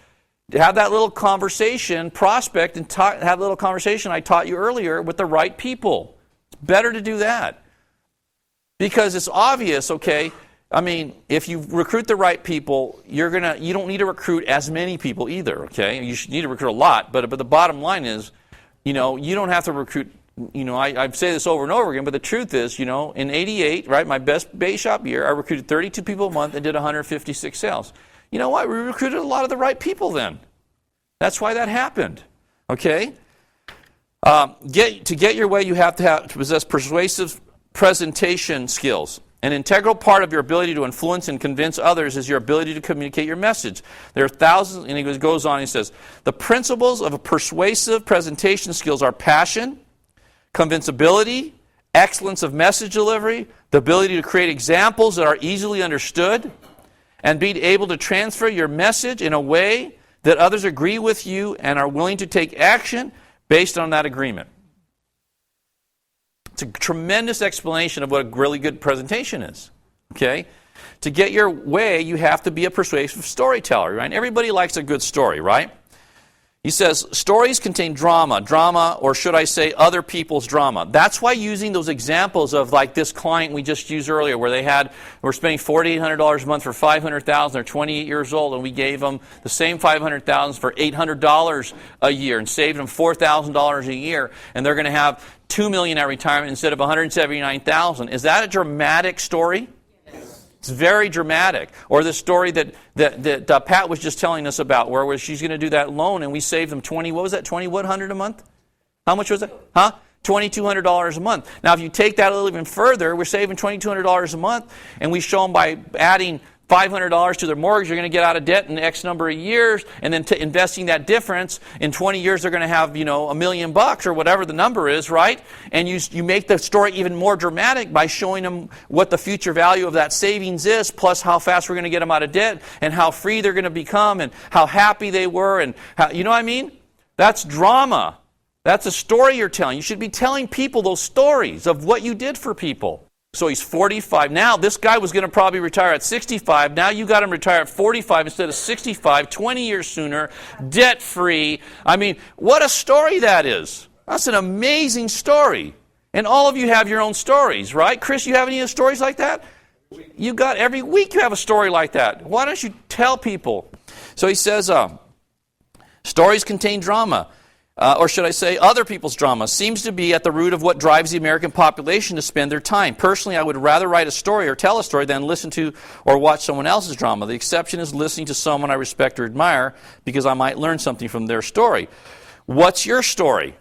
Have that little conversation, prospect, and have a little conversation I taught you earlier with the right people. It's better to do that. Because it's obvious, okay, I mean, if you recruit the right people, you don't need to recruit as many people either, okay? You need to recruit a lot, but the bottom line is, you don't have to recruit. I say this over and over again, but the truth is, in '88, right, my best base shop year, I recruited 32 people a month and did 156 sales. You know what? We recruited a lot of the right people then. That's why that happened. Okay? To get your way, you have to possess persuasive presentation skills. An integral part of your ability to influence and convince others is your ability to communicate your message. There are thousands, and he goes on, he says, the principles of a persuasive presentation skills are passion, convincibility, excellence of message delivery, the ability to create examples that are easily understood, and be able to transfer your message in a way that others agree with you and are willing to take action based on that agreement. It's a tremendous explanation of what a really good presentation is. Okay? To get your way, you have to be a persuasive storyteller, right? Everybody likes a good story, right? He says, stories contain drama, or should I say other people's drama. That's why using those examples of like this client we just used earlier where we're spending $4,800 a month for $500,000, they're 28 years old, and we gave them the same $500,000 for $800 a year and saved them $4,000 a year, and they're going to have $2 million at retirement instead of $179,000. Is that a dramatic story? It's very dramatic. Or the story that Pat was just telling us about, where she's going to do that loan, and we saved them $2,100 a month? How much was it? $2,200 a month. Now, if you take that a little even further, we're saving $2,200 a month, and we show them by adding $500 to their mortgage, you're going to get out of debt in X number of years, and then investing that difference, in 20 years they're going to have, $1 million or whatever the number is, right? And you make the story even more dramatic by showing them what the future value of that savings is, plus how fast we're going to get them out of debt, and how free they're going to become, and how happy they were, and how, you know what I mean? That's drama. That's a story you're telling. You should be telling people those stories of what you did for people. So he's 45. Now, this guy was going to probably retire at 65. Now you got him retire at 45 instead of 65, 20 years sooner, debt-free. I mean, what a story that is. That's an amazing story. And all of you have your own stories, right? Chris, you have any stories like that? You got every week you have a story like that. Why don't you tell people? So he says, stories contain drama. Or should I say other people's drama, seems to be at the root of what drives the American population to spend their time. Personally, I would rather write a story or tell a story than listen to or watch someone else's drama. The exception is listening to someone I respect or admire because I might learn something from their story. What's your story,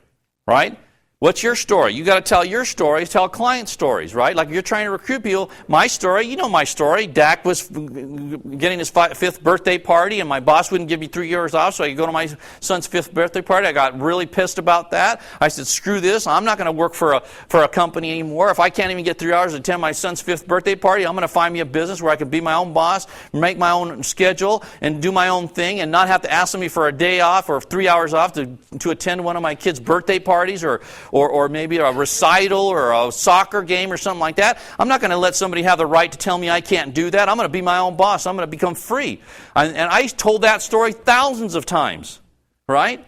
right? What's your story? You got to tell your story, tell client stories, right? Like if you're trying to recruit people, my story, you know my story. Dak was getting his 5th birthday party, and my boss wouldn't give me 3 years off, so I could go to my son's 5th birthday party. I got really pissed about that. I said, screw this. I'm not going to work for a company anymore. If I can't even get 3 hours to attend my son's 5th birthday party, I'm going to find me a business where I can be my own boss, make my own schedule, and do my own thing, and not have to ask somebody for a day off or 3 hours off to attend one of my kids' birthday parties or maybe a recital or a soccer game or something like that. I'm not going to let somebody have the right to tell me I can't do that. I'm going to be my own boss. I'm going to become free. And I told that story thousands of times, right?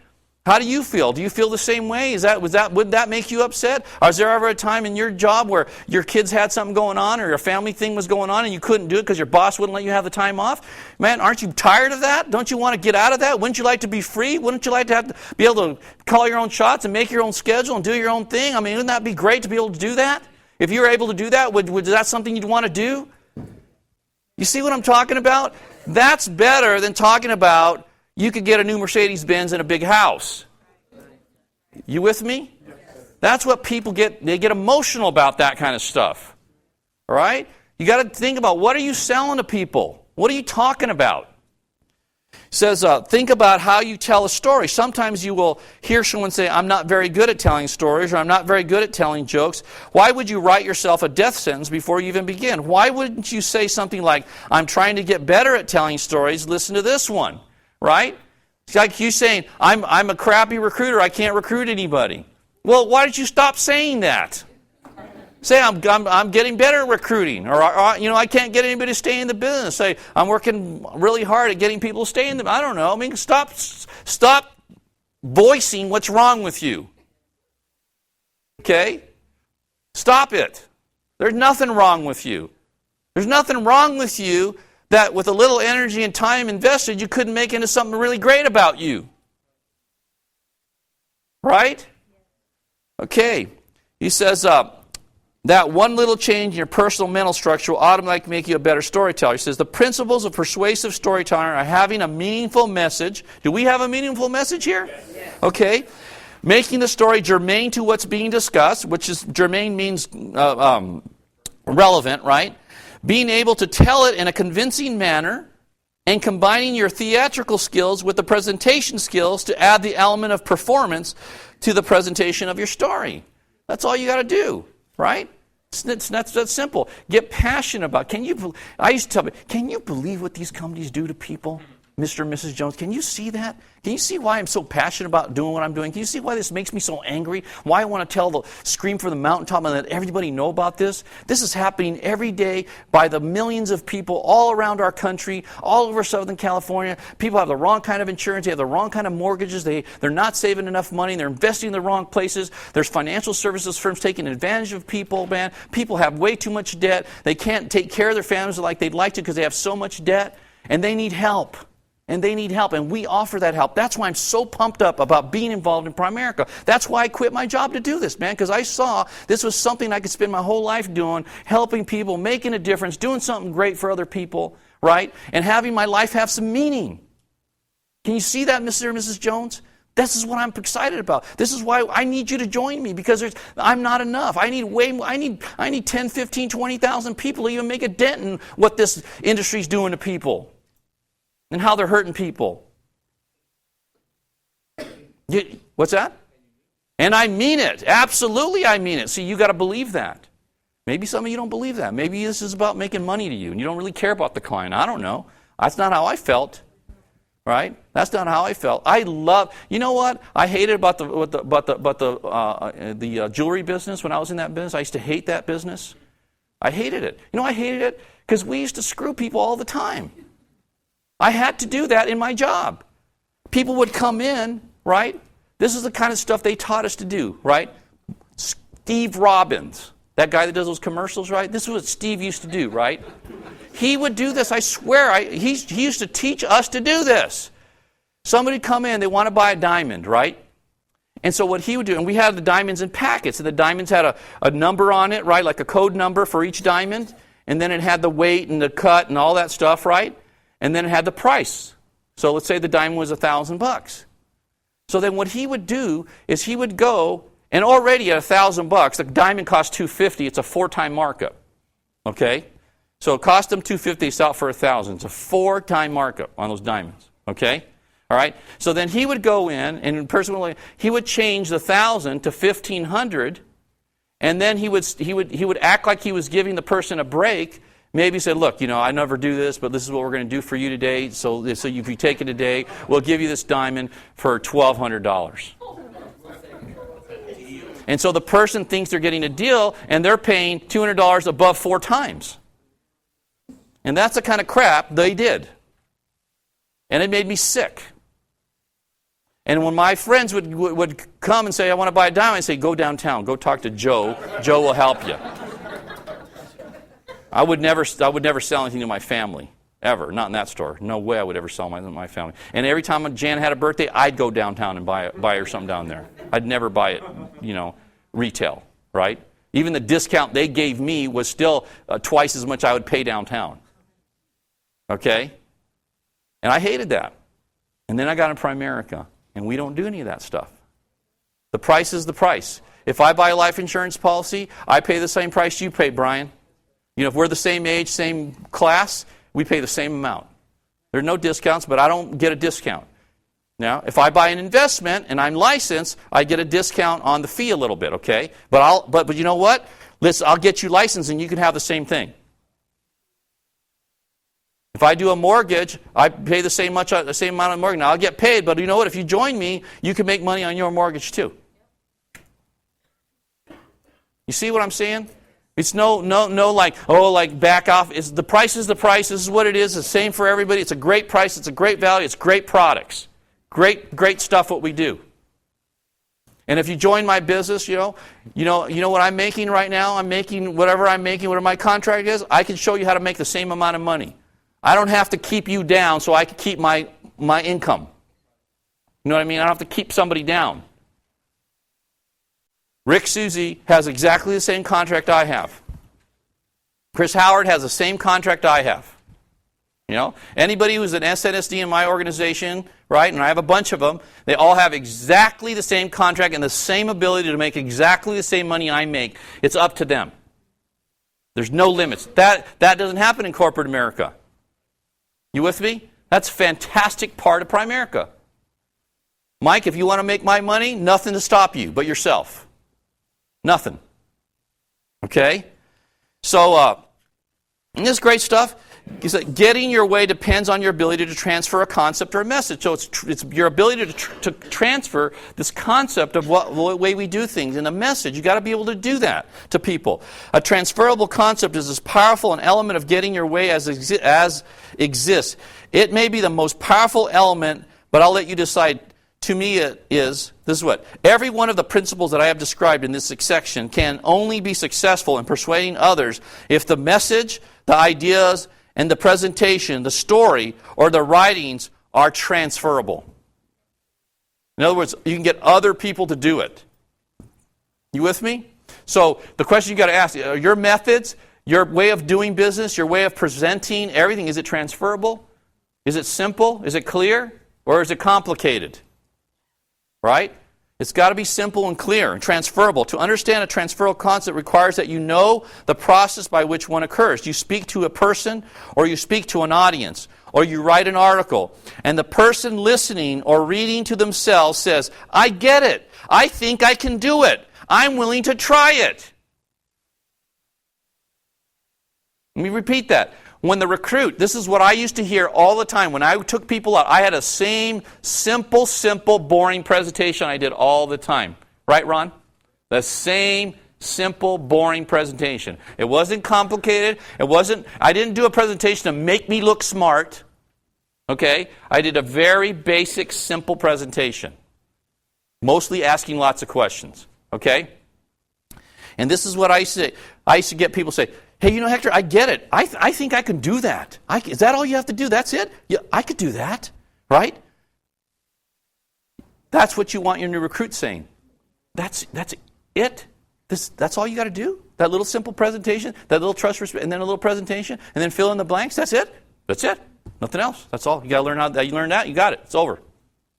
How do you feel? Do you feel the same way? Would that make you upset? Or is there ever a time in your job where your kids had something going on or your family thing was going on and you couldn't do it because your boss wouldn't let you have the time off? Man, aren't you tired of that? Don't you want to get out of that? Wouldn't you like to be free? Wouldn't you like to have to be able to call your own shots and make your own schedule and do your own thing? I mean, wouldn't that be great to be able to do that? If you were able to do that, would that something you'd want to do? You see what I'm talking about? That's better than talking about you could get a new Mercedes-Benz and a big house. You with me? That's what people get. They get emotional about that kind of stuff. All right? You got to think about, what are you selling to people? What are you talking about? It says, think about how you tell a story. Sometimes you will hear someone say, I'm not very good at telling stories, or I'm not very good at telling jokes. Why would you write yourself a death sentence before you even begin? Why wouldn't you say something like, I'm trying to get better at telling stories, listen to this one, right? It's like you saying, I'm a crappy recruiter, I can't recruit anybody. Well, why did you stop saying that? Say, I'm getting better at recruiting, or I can't get anybody to stay in the business. Say, I'm working really hard at getting people to stay in the. I don't know. I mean, stop voicing what's wrong with you. Okay, stop it. There's nothing wrong with you. There's nothing wrong with you that with a little energy and time invested, you couldn't make into something really great about you. Right? Okay. He says. That one little change in your personal mental structure will automatically make you a better storyteller. He says, the principles of persuasive storytelling are having a meaningful message. Do we have a meaningful message here? Yes. Okay. Making the story germane to what's being discussed, which is germane means relevant, right? Being able to tell it in a convincing manner, and combining your theatrical skills with the presentation skills to add the element of performance to the presentation of your story. That's all you got to do. Right? It's not that simple. Get passionate about it. I used to tell people, can you believe what these companies do to people? Mr. and Mrs. Jones, can you see that? Can you see why I'm so passionate about doing what I'm doing? Can you see why this makes me so angry? Why I want to scream from the mountaintop and let everybody know about this? This is happening every day by the millions of people all around our country, all over Southern California. People have the wrong kind of insurance. They have the wrong kind of mortgages. They're not saving enough money. They're investing in the wrong places. There's financial services firms taking advantage of people, man. People have way too much debt. They can't take care of their families like they'd like to because they have so much debt, and they need help. And they need help, and we offer that help. That's why I'm so pumped up about being involved in Primerica. That's why I quit my job to do this, man, because I saw this was something I could spend my whole life doing, helping people, making a difference, doing something great for other people, right? And having my life have some meaning. Can you see that, Mr. and Mrs. Jones? This is what I'm excited about. This is why I need you to join me, because I'm not enough. I need way more. I need 10, 15, 20,000 people to even make a dent in what this industry's doing to people. And how they're hurting people. What's that? And I mean it. Absolutely I mean it. See, you got to believe that. Maybe some of you don't believe that. Maybe this is about making money to you and you don't really care about the client. I don't know. That's not how I felt. Right? That's not how I felt. You know what? I hated about the jewelry business when I was in that business. I used to hate that business. I hated it. You know, I hated it because we used to screw people all the time. I had to do that in my job. People would come in, right? This is the kind of stuff they taught us to do, right? Steve Robbins, that guy that does those commercials, right? This is what Steve used to do, right? He would do this, I swear. He used to teach us to do this. Somebody would come in, they want to buy a diamond, right? And so what he would do, and we had the diamonds in packets, and the diamonds had a number on it, right? Like a code number for each diamond. And then it had the weight and the cut and all that stuff, right? And then it had the price. So let's say the diamond was $1,000. So then what he would do is he would go, and already at $1,000, the diamond cost $250. It's a 4-time markup. Okay? So it cost them $250, it's out for $1,000. It's a 4-time markup on those diamonds. Okay? All right? So then he would go in, and personally, he would change the $1,000 to $1,500, and then he would act like he was giving the person a break. Maybe say, look, I never do this, but this is what we're going to do for you today. So if you take it today, we'll give you this diamond for $1,200. And so the person thinks they're getting a deal, and they're paying $200 above 4 times. And that's the kind of crap they did. And it made me sick. And when my friends would come and say, I want to buy a diamond, I'd say, go downtown. Go talk to Joe. Joe will help you. I would never sell anything to my family. Ever. Not in that store. No way I would ever sell my family. And every time Jan had a birthday, I'd go downtown and buy her something down there. I'd never buy it, retail, right? Even the discount they gave me was still twice as much I would pay downtown. Okay? And I hated that. And then I got in Primerica, and we don't do any of that stuff. The price is the price. If I buy a life insurance policy, I pay the same price you pay, Brian. If we're the same age, same class, we pay the same amount. There are no discounts, but I don't get a discount. Now, if I buy an investment and I'm licensed, I get a discount on the fee a little bit, okay? But you know what? I'll get you licensed and you can have the same thing. If I do a mortgage, I pay the same amount of mortgage. Now, I'll get paid, but you know what? If you join me, you can make money on your mortgage too. You see what I'm saying? It's no like back off. The price is the price. This is what it is. It's the same for everybody. It's a great price. It's a great value. It's great products. Great stuff what we do. And if you join my business, you know what I'm making right now? I'm making whatever my contract is, I can show you how to make the same amount of money. I don't have to keep you down so I can keep my income. You know what I mean? I don't have to keep somebody down. Rick Susie has exactly the same contract I have. Chris Howard has the same contract I have. Anybody who's an SNSD in my organization, right, and I have a bunch of them, they all have exactly the same contract and the same ability to make exactly the same money I make. It's up to them. There's no limits. That doesn't happen in corporate America. You with me? That's a fantastic part of Primerica. Mike, if you want to make my money, nothing to stop you but yourself. Nothing. Okay? So, and this great stuff is that getting your way depends on your ability to transfer a concept or a message. So it's your ability to transfer this concept of what way we do things in a message. You've got to be able to do that to people. A transferable concept is as powerful an element of getting your way as exists. It may be the most powerful element, but I'll let you decide. To me, this is what? Every one of the principles that I have described in this section can only be successful in persuading others if the message, the ideas, and the presentation, the story, or the writings are transferable. In other words, you can get other people to do it. You with me? So the question you got to ask, are your methods, your way of doing business, your way of presenting everything, is it transferable? Is it simple? Is it clear? Or is it complicated? Right? It's got to be simple and clear and transferable. To understand a transferable concept requires that you know the process by which one occurs. You speak to a person, or you speak to an audience, or you write an article, and the person listening or reading to themselves says, I get it. I think I can do it. I'm willing to try it. Let me repeat that. When the recruit, this is what I used to hear all the time. When I took people out, I had a same simple, boring presentation I did all the time. Right, Ron? The same simple, boring presentation. It wasn't complicated. I didn't do a presentation to make me look smart. Okay? I did a very basic, simple presentation. Mostly asking lots of questions. Okay? And this is what I used to say. I used to get people say, hey, Hector, I get it. I think I can do that. Is that all you have to do? That's it? Yeah, I could do that. Right? That's what you want your new recruit saying. That's it? That's all you got to do? That little simple presentation, that little trust, respect, and then a little presentation, and then fill in the blanks? That's it? That's it. Nothing else. That's all. You got to learn how you learn that, you got it. It's over.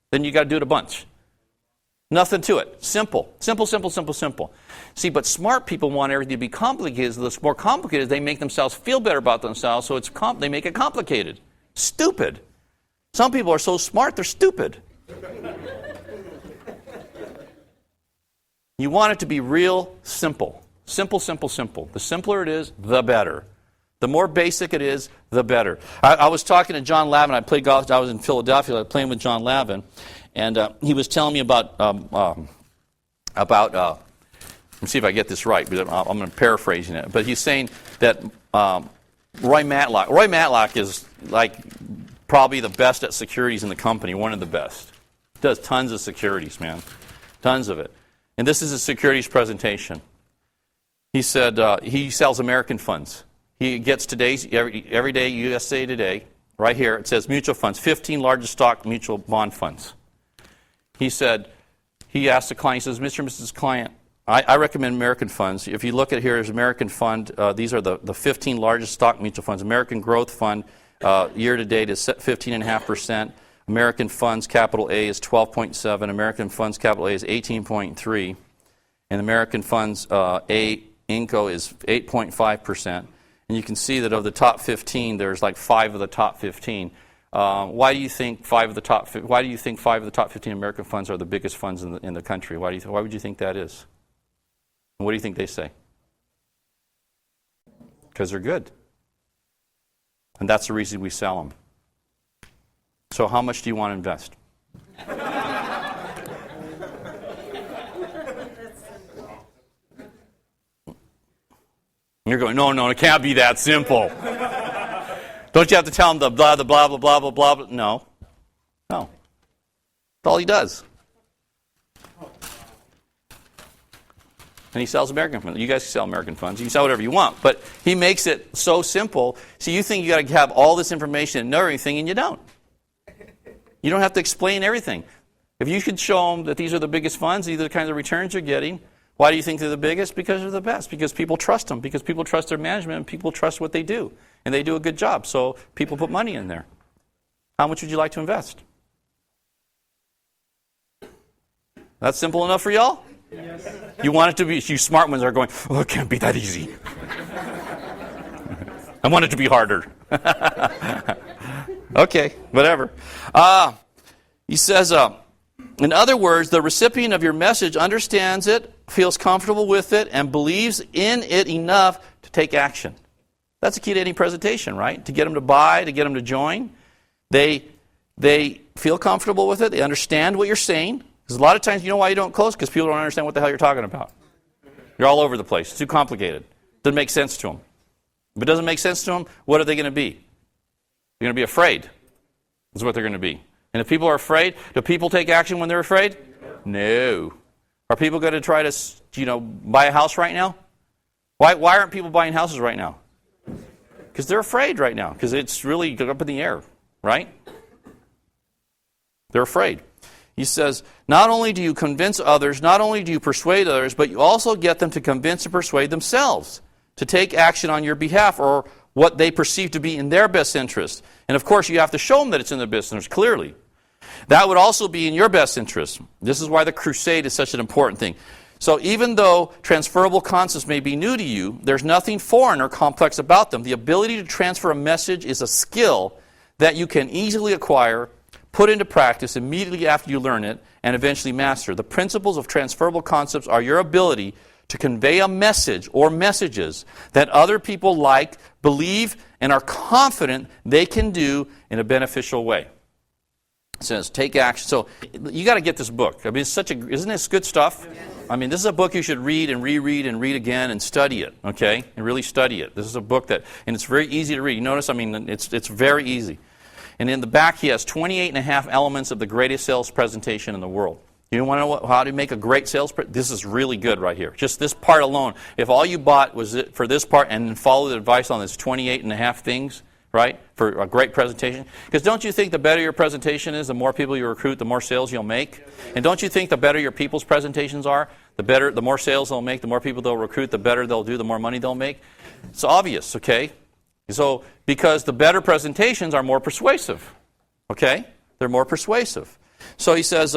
Then you got to do it a bunch. Nothing to it. Simple. Simple. See, but smart people want everything to be complicated. The more complicated, they make themselves feel better about themselves, so they make it complicated. Stupid. Some people are so smart, they're stupid. You want it to be real simple. Simple. The simpler it is, the better. The more basic it is, the better. I was talking to John Lavin. I played golf. I was in Philadelphia. I was playing with John Lavin. And he was telling me about let me see if I get this right, but I'm going to paraphrasing it. But he's saying that Roy Matlock is like probably the best at securities in the company, one of the best. Does tons of securities, man. Tons of it. And this is a securities presentation. He said he sells American funds. He gets today's, every day, USA Today, right here, it says mutual funds, 15 largest stock mutual bond funds. He said, he asked the client, he says, Mr. and Mrs. Client, I recommend American funds. If you look at here, there's American Fund. These are the 15 largest stock mutual funds. American Growth Fund, year to date, is 15.5%. American Funds Capital A is 12.7. American Funds Capital A is 18.3. And American Funds A Inco is 8.5%. And you can see that of the top 15, there's like 5 of the top 15. Why do you think 5 of the top 15 American funds are the biggest funds in the country? Why would you think that is? And what do you think they say? Because they're good. And that's the reason we sell them. So how much do you want to invest? You're going, no, it can't be that simple. Don't you have to tell him the blah, the blah, blah, blah, blah, blah, blah? No. That's all he does. And he sells American funds. You guys can sell American funds. You can sell whatever you want. But he makes it so simple. So you think you got to have all this information and know everything, and you don't. You don't have to explain everything. If you could show them that these are the biggest funds, these are the kinds of returns you're getting, why do you think they're the biggest? Because they're the best. Because people trust them. Because people trust their management, and people trust what they do. And they do a good job. So people put money in there. How much would you like to invest? That's simple enough for y'all? Yes. You want it to be, you smart ones are going, it can't be that easy. I want it to be harder. Okay, whatever. He says, in other words, the recipient of your message understands it, feels comfortable with it, and believes in it enough to take action. That's the key to any presentation, right? To get them to buy, to get them to join. They feel comfortable with it. They understand what you're saying. Because a lot of times, you know why you don't close? Because people don't understand what the hell you're talking about. You're all over the place. It's too complicated. Doesn't make sense to them. If it doesn't make sense to them, what are they going to be? They're going to be afraid. That's what they're going to be. And if people are afraid, do people take action when they're afraid? No. Are people going to try to, buy a house right now? Why aren't people buying houses right now? Because they're afraid right now. Because it's really up in the air, right? They're afraid. He says, not only do you convince others, not only do you persuade others, but you also get them to convince and persuade themselves to take action on your behalf or what they perceive to be in their best interest. And of course, you have to show them that it's in their best interest, clearly. That would also be in your best interest. This is why the crusade is such an important thing. So even though transferable concepts may be new to you, there's nothing foreign or complex about them. The ability to transfer a message is a skill that you can easily acquire, put into practice immediately after you learn it, and eventually master. The principles of transferable concepts are your ability to convey a message or messages that other people like, believe, and are confident they can do in a beneficial way. It says, take action. So you got to get this book. I mean, isn't this good stuff? I mean, this is a book you should read and reread and read again and study it, okay? And really study it. This is a book and it's very easy to read. You notice, it's very easy. And in the back, he has 28 and a half elements of the greatest sales presentation in the world. You want to know how to make a great sales presentation? This is really good right here. Just this part alone. If all you bought was it for this part and then follow the advice on this 28 and a half things, right, for a great presentation. Because don't you think the better your presentation is, the more people you recruit, the more sales you'll make? And don't you think the better your people's presentations are, the more sales they'll make, the more people they'll recruit, the better they'll do, the more money they'll make? It's obvious, okay? So, because the better presentations are more persuasive, okay? They're more persuasive. So he says,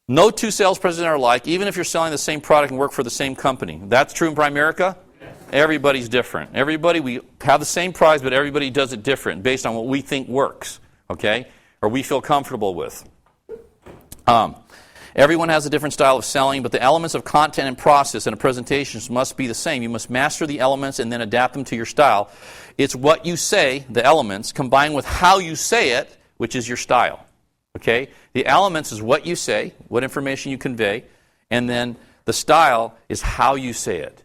no two sales presidents are alike, even if you're selling the same product and work for the same company. That's true in Primerica? Yes. Everybody's different. We have the same prize, but everybody does it different based on what we think works, okay? Or we feel comfortable with. Everyone has a different style of selling, but the elements of content and process in a presentation must be the same. You must master the elements and then adapt them to your style. It's what you say, the elements, combined with how you say it, which is your style. Okay? The elements is what you say, what information you convey, and then the style is how you say it.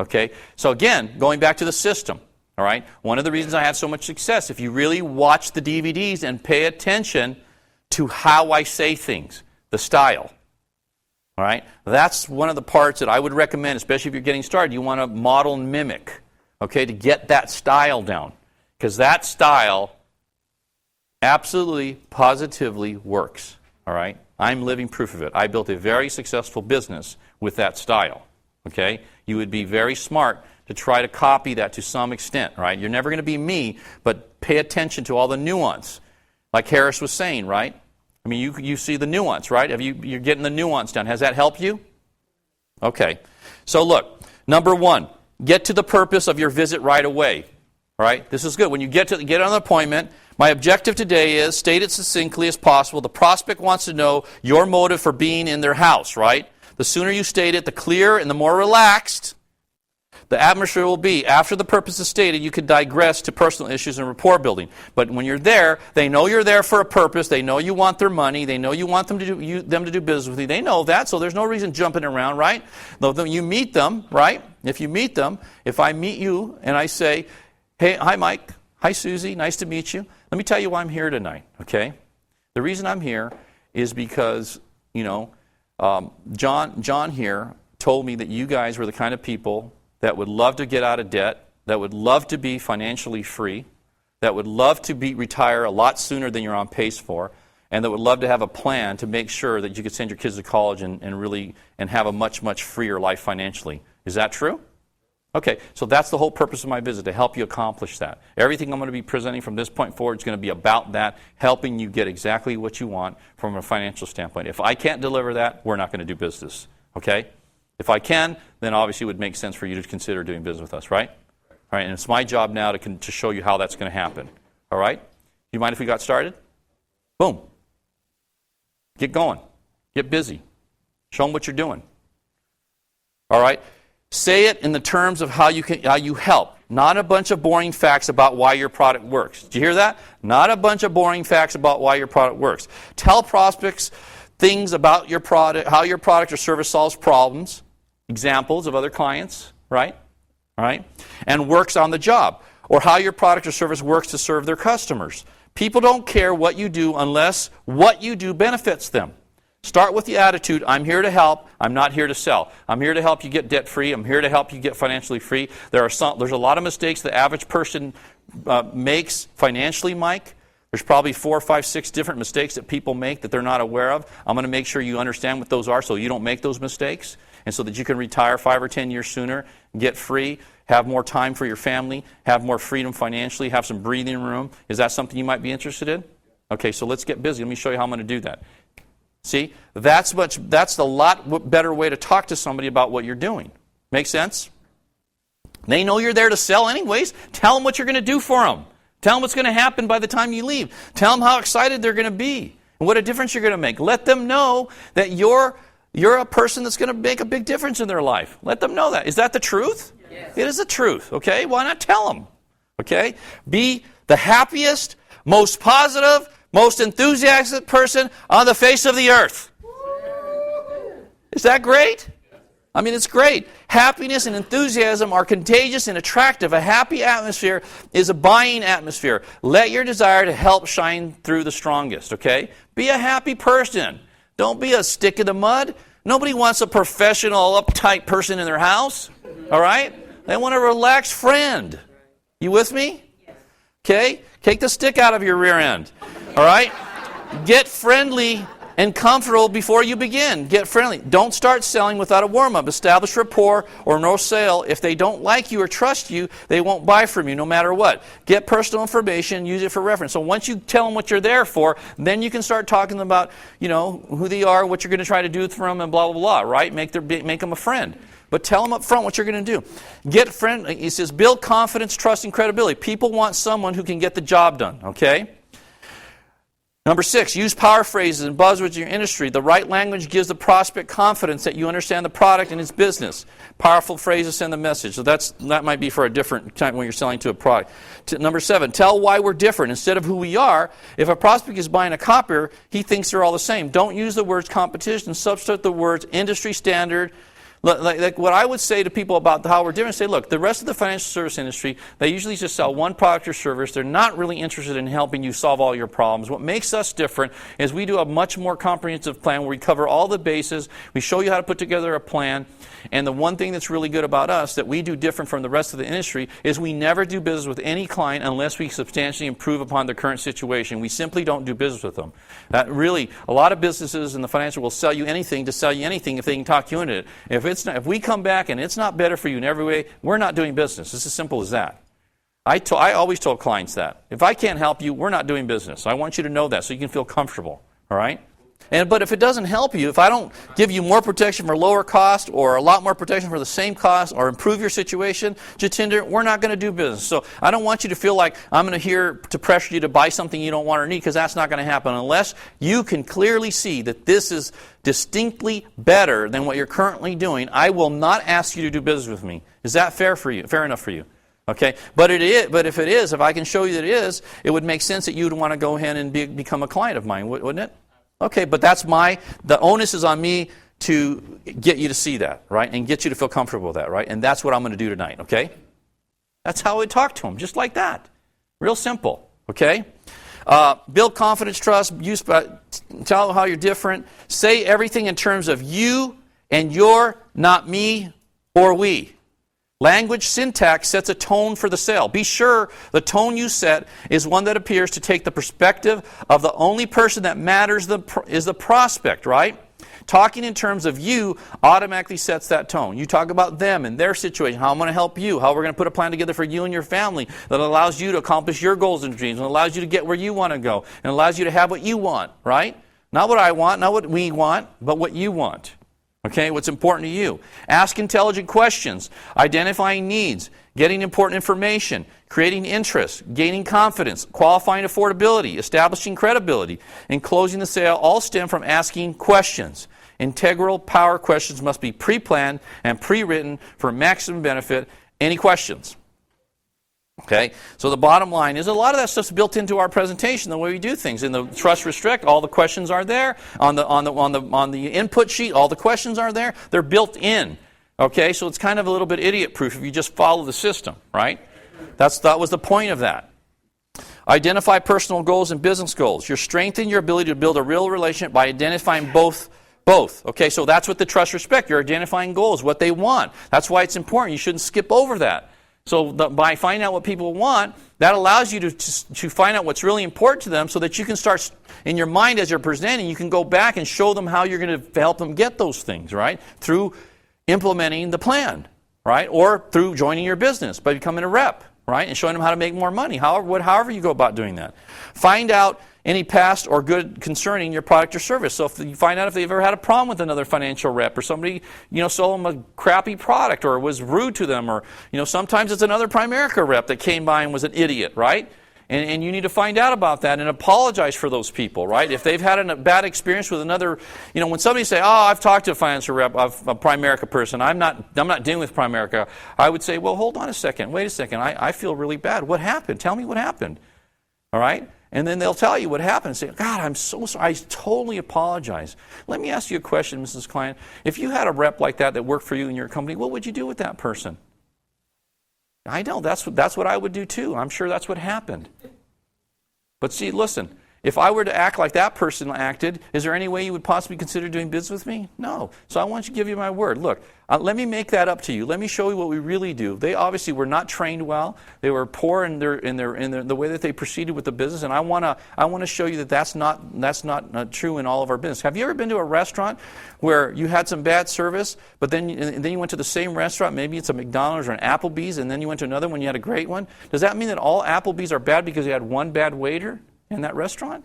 Okay? So again, going back to the system, all right? One of the reasons I had so much success, if you really watch the DVDs and pay attention to how I say things, the style. All right? That's one of the parts that I would recommend, especially if you're getting started. You want to model and mimic, okay, to get that style down. Because that style absolutely, positively works. All right? I'm living proof of it. I built a very successful business with that style. Okay? You would be very smart to try to copy that to some extent, right? You're never going to be me, but pay attention to all the nuance. Like Harris was saying, right? I mean, you see the nuance, right? You're getting the nuance down. Has that helped you? Okay. So look, number one, get to the purpose of your visit right away. All right? This is good. When you get on an appointment, my objective today is state it succinctly as possible. The prospect wants to know your motive for being in their house, right? The sooner you state it, the clearer and the more relaxed the atmosphere will be. After the purpose is stated, you could digress to personal issues and rapport building. But when you're there, they know you're there for a purpose. They know you want their money. They know you want them to do business with you. They know that, so there's no reason jumping around, right? Though you meet them, right? If you meet them, if I meet you and I say, hey, hi, Mike. Hi, Susie. Nice to meet you. Let me tell you why I'm here tonight, okay? The reason I'm here is because, John here told me that you guys were the kind of people that would love to get out of debt, that would love to be financially free, that would love to retire a lot sooner than you're on pace for, and that would love to have a plan to make sure that you could send your kids to college and have a much, much freer life financially. Is that true? Okay, so that's the whole purpose of my visit, to help you accomplish that. Everything I'm going to be presenting from this point forward is going to be about that, helping you get exactly what you want from a financial standpoint. If I can't deliver that, we're not going to do business, okay? If I can, then obviously it would make sense for you to consider doing business with us, right? All right, and it's my job now to show you how that's going to happen. All right? Do you mind if we got started? Boom. Get going. Get busy. Show them what you're doing. All right? Say it in the terms of how you help. Not a bunch of boring facts about why your product works. Did you hear that? Not a bunch of boring facts about why your product works. Tell prospects things about your product, how your product or service solves problems, examples of other clients, right? All right? And works on the job, or how your product or service works to serve their customers. People don't care what you do unless what you do benefits them. Start with the attitude, I'm here to help, I'm not here to sell. I'm here to help you get debt-free, I'm here to help you get financially free. There's a lot of mistakes the average person makes financially, Mike. There's probably 4, 5, 6 different mistakes that people make that they're not aware of. I'm going to make sure you understand what those are so you don't make those mistakes, and so that you can retire 5 or 10 years sooner, get free, have more time for your family, have more freedom financially, have some breathing room. Is that something you might be interested in? Okay, so let's get busy. Let me show you how I'm going to do that. See, that's a lot better way to talk to somebody about what you're doing. Make sense? They know you're there to sell anyways. Tell them what you're going to do for them. Tell them what's going to happen by the time you leave. Tell them how excited they're going to be and what a difference you're going to make. Let them know that you're a person that's going to make a big difference in their life. Let them know that. Is that the truth? Yes. It is the truth. Okay? Why not tell them? Okay? Be the happiest, most positive, most enthusiastic person on the face of the earth. Is that great? I mean, it's great. Happiness and enthusiasm are contagious and attractive. A happy atmosphere is a buying atmosphere. Let your desire to help shine through the strongest, okay? Be a happy person. Don't be a stick in the mud. Nobody wants a professional, uptight person in their house, all right? They want a relaxed friend. You with me? Okay? Take the stick out of your rear end, all right? Get friendly and comfortable before you begin. Get friendly. Don't start selling without a warm-up. Establish rapport or no sale. If they don't like you or trust you, they won't buy from you no matter what. Get personal information. Use it for reference. So once you tell them what you're there for, then you can start talking about, who they are, what you're going to try to do for them, and blah, blah, blah, right? Make them a friend. But tell them up front what you're going to do. Get friendly. He says, build confidence, trust, and credibility. People want someone who can get the job done, okay? Number 6, use power phrases and buzzwords in your industry. The right language gives the prospect confidence that you understand the product and its business. Powerful phrases send the message. So that might be for a different time when you're selling to a product. Number 7, tell why we're different instead of who we are. If a prospect is buying a copier, he thinks they're all the same. Don't use the words competition. Substitute the words industry standard. Like what I would say to people about how we're different, say, look, the rest of the financial service industry, they usually just sell one product or service. They're not really interested in helping you solve all your problems. What makes us different is we do a much more comprehensive plan where we cover all the bases. We show you how to put together a plan. And the one thing that's really good about us that we do different from the rest of the industry is we never do business with any client unless we substantially improve upon their current situation. We simply don't do business with them. Really, a lot of businesses in the financial will sell you anything to sell you anything if they can talk you into it. If we come back and it's not better for you in every way, we're not doing business. It's as simple as that. I always told clients that. If I can't help you, we're not doing business. I want you to know that so you can feel comfortable. All right? But if it doesn't help you, if I don't give you more protection for lower cost or a lot more protection for the same cost or improve your situation, Jatinder, we're not going to do business. So I don't want you to feel like I'm going to pressure you to buy something you don't want or need, because that's not going to happen unless you can clearly see that this is distinctly better than what you're currently doing. I will not ask you to do business with me. Is that fair for you? Fair enough for you? Okay, but if it is, if I can show you that it is, it would make sense that you would want to go ahead and become a client of mine, wouldn't it? Okay, but the onus is on me to get you to see that, right? And get you to feel comfortable with that, right? And that's what I'm going to do tonight, okay? That's how I talk to him, just like that. Real simple, okay? Build confidence, trust, tell how you're different. Say everything in terms of you and your, not me or we. Language syntax sets a tone for the sale. Be sure the tone you set is one that appears to take the perspective of the only person that matters is the prospect, right? Talking in terms of you automatically sets that tone. You talk about them and their situation, how I'm going to help you, how we're going to put a plan together for you and your family that allows you to accomplish your goals and dreams and allows you to get where you want to go and allows you to have what you want, right? Not what I want, not what we want, but what you want. Okay, what's important to you. Ask intelligent questions, identifying needs, getting important information, creating interest, gaining confidence, qualifying affordability, establishing credibility, and closing the sale all stem from asking questions. Integral power questions must be pre-planned and pre-written for maximum benefit. Any questions? Okay, so the bottom line is a lot of that stuff's built into our presentation, the way we do things. In the trust restrict, all the questions are there. On the input sheet, all the questions are there. They're built in. Okay, so it's kind of a little bit idiot-proof if you just follow the system, right? That was the point of that. Identify personal goals and business goals. You're strengthening your ability to build a real relationship by identifying both. Okay, so that's what the trust respect. You're identifying goals, what they want. That's why it's important. You shouldn't skip over that. So by finding out what people want, that allows you to find out what's really important to them so that you can start, in your mind as you're presenting, you can go back and show them how you're going to help them get those things, right? Through implementing the plan, right? Or through joining your business by becoming a rep, right? And showing them how to make more money, however you go about doing that. Find out any past or good concerning your product or service. So if you find out if they've ever had a problem with another financial rep or somebody, sold them a crappy product or was rude to them or, sometimes it's another Primerica rep that came by and was an idiot, right? And you need to find out about that and apologize for those people, right? If they've had a bad experience with another, when somebody say, I've talked to a financial rep, a Primerica person, I'm not dealing with Primerica, I would say, well, hold on a second, wait a second, I feel really bad. What happened? Tell me what happened, all right? And then they'll tell you what happened and say, God, I'm so sorry. I totally apologize. Let me ask you a question, Mrs. Client. If you had a rep like that worked for you in your company, what would you do with that person? I know, that's what I would do too. I'm sure that's what happened. But see, listen, if I were to act like that person acted, is there any way you would possibly consider doing business with me? No. So I want to give you my word. Look, let me make that up to you. Let me show you what we really do. They obviously were not trained well. They were poor in the way that they proceeded with the business, and I want to show you that that's not true in all of our business. Have you ever been to a restaurant where you had some bad service, but then you went to the same restaurant, maybe it's a McDonald's or an Applebee's, and then you went to another one, you had a great one? Does that mean that all Applebee's are bad because you had one bad waiter in that restaurant?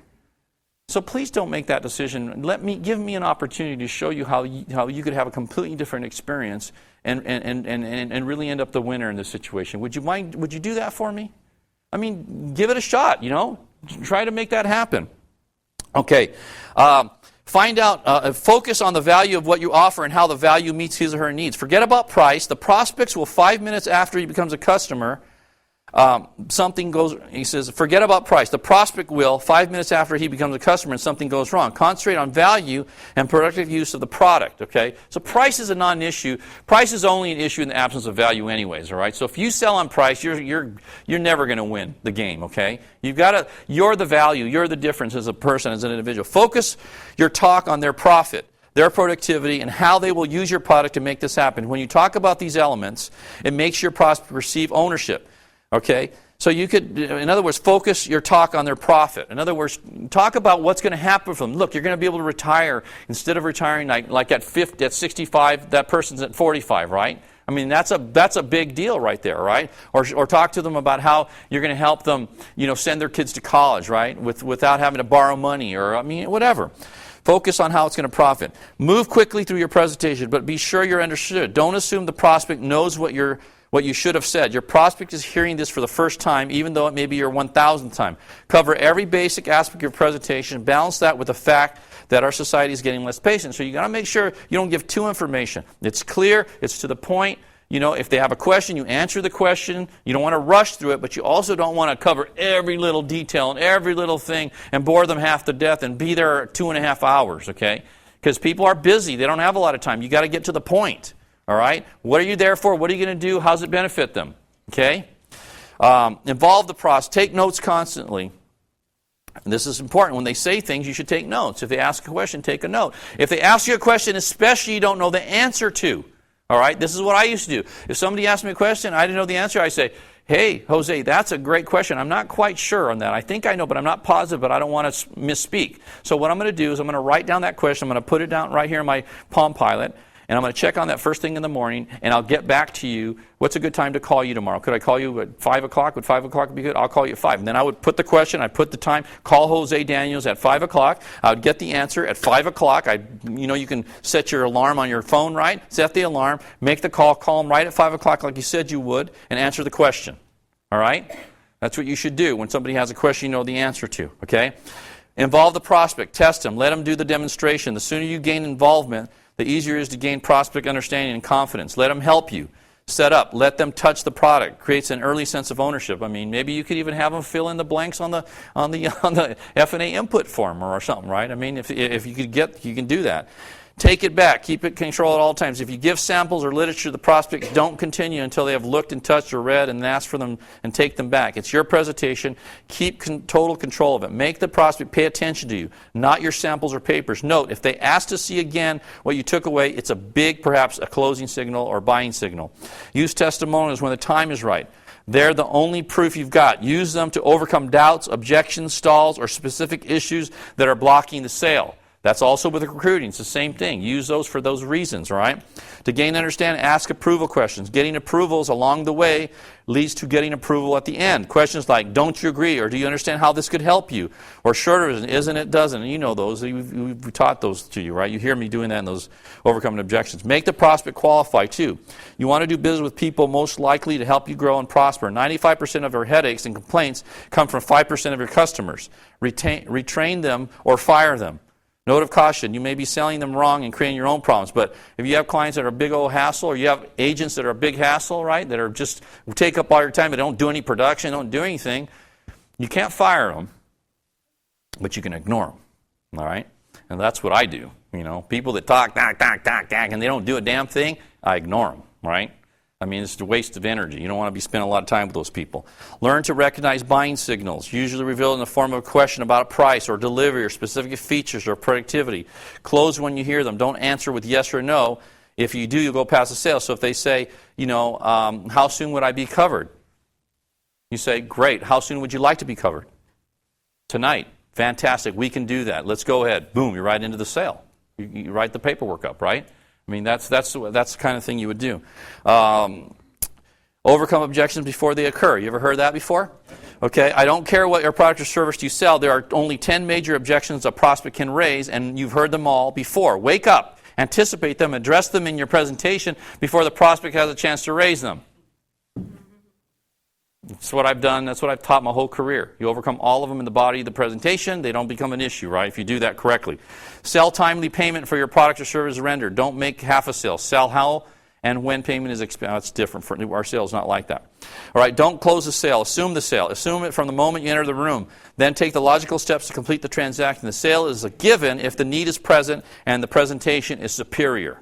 So please don't make that decision. Give me an opportunity to show you how you could have a completely different experience and really end up the winner in this situation. Would you do that for me? I mean, give it a shot, Try to make that happen. Okay. Find out, focus on the value of what you offer and how the value meets his or her needs. Forget about price. The prospects will 5 minutes after he becomes a customer something goes, he says, forget about price. The prospect will, 5 minutes after he becomes a customer and something goes wrong. Concentrate on value and productive use of the product, okay? So price is a non-issue. Price is only an issue in the absence of value anyways, all right? So if you sell on price, you're never going to win the game, okay? You're the value, you're the difference as a person, as an individual. Focus your talk on their profit, their productivity, and how they will use your product to make this happen. When you talk about these elements, it makes your prospect perceive ownership. Okay, so you could, in other words, focus your talk on their profit. In other words, talk about what's going to happen for them. Look, you're going to be able to retire instead of retiring like at 50, at 65. That person's at 45, right? I mean, that's a big deal right there, right? Or talk to them about how you're going to help them, send their kids to college, right? Without having to borrow money, or whatever. Focus on how it's going to profit. Move quickly through your presentation, but be sure you're understood. Don't assume the prospect knows what you should have said. Your prospect is hearing this for the first time, even though it may be your 1,000th time. Cover every basic aspect of your presentation. Balance that with the fact that our society is getting less patient. So you got to make sure you don't give too information. It's clear. It's to the point. If they have a question, you answer the question. You don't want to rush through it, but you also don't want to cover every little detail and every little thing and bore them half to death and be there 2.5 hours, okay? Because people are busy. They don't have a lot of time. You got to get to the point. All right? What are you there for? What are you going to do? How does it benefit them? Okay? Involve the process. Take notes constantly. And this is important. When they say things, you should take notes. If they ask a question, take a note. If they ask you a question, especially you don't know the answer to, all right? This is what I used to do. If somebody asked me a question, I didn't know the answer, I say, hey, Jose, that's a great question. I'm not quite sure on that. I think I know, but I'm not positive, but I don't want to misspeak. So what I'm going to do is I'm going to write down that question. I'm going to put it down right here in my Palm Pilot. And I'm going to check on that first thing in the morning, and I'll get back to you. What's a good time to call you tomorrow? Could I call you at 5 o'clock? Would 5 o'clock be good? I'll call you at 5. And then I would put the question, I'd put the time, call Jose Daniels at 5 o'clock. I would get the answer at 5 o'clock. You can set your alarm on your phone, right? Set the alarm, make the call him right at 5 o'clock like you said you would, and answer the question. All right? That's what you should do when somebody has a question you know the answer to, okay? Involve the prospect. Test them. Let them do the demonstration. The sooner you gain involvement, the easier it is to gain prospect understanding and confidence. Let them help you. Set up. Let them touch the product. Creates an early sense of ownership. I mean, maybe you could even have them fill in the blanks on the F&A input form or something, right? I mean, if you can do that. Take it back. Keep it control at all times. If you give samples or literature to the prospects, don't continue until they have looked and touched or read and ask for them and take them back. It's your presentation. Keep total control of it. Make the prospect pay attention to you, not your samples or papers. Note, if they ask to see again what you took away, it's a big, perhaps a closing signal or buying signal. Use testimonials when the time is right. They're the only proof you've got. Use them to overcome doubts, objections, stalls, or specific issues that are blocking the sale. That's also with recruiting. It's the same thing. Use those for those reasons, all right? To gain understanding, ask approval questions. Getting approvals along the way leads to getting approval at the end. Questions like, don't you agree? Or do you understand how this could help you? Or shorter, isn't it, doesn't? And you know those. We've taught those to you, right? You hear me doing that in those overcoming objections. Make the prospect qualify, too. You want to do business with people most likely to help you grow and prosper. 95% of your headaches and complaints come from 5% of your customers. Retrain them or fire them. Note of caution, you may be selling them wrong and creating your own problems. But if you have clients that are a big old hassle, or you have agents that are a big hassle, right, that are just take up all your time, but don't do any production, don't do anything, you can't fire them, but you can ignore them, all right? And that's what I do. People that talk, and they don't do a damn thing, I ignore them, right? I mean, it's a waste of energy. You don't want to be spending a lot of time with those people. Learn to recognize buying signals, usually revealed in the form of a question about a price or delivery or specific features or productivity. Close when you hear them. Don't answer with yes or no. If you do, you'll go past the sale. So if they say, how soon would I be covered? You say, great. How soon would you like to be covered? Tonight. Fantastic. We can do that. Let's go ahead. Boom, you're right into the sale. You write the paperwork up, right? I mean, that's the kind of thing you would do. Overcome objections before they occur. You ever heard that before? Okay, I don't care what your product or service you sell. There are only 10 major objections a prospect can raise, and you've heard them all before. Wake up, anticipate them, address them in your presentation before the prospect has a chance to raise them. That's what I've done. That's what I've taught my whole career. You overcome all of them in the body of the presentation. They don't become an issue, right, if you do that correctly. Sell timely payment for your product or service rendered. Don't make half a sale. Sell how and when payment is expected. It's different. For our sale is not like that. All right, don't close the sale. Assume the sale. Assume it from the moment you enter the room. Then take the logical steps to complete the transaction. The sale is a given if the need is present and the presentation is superior.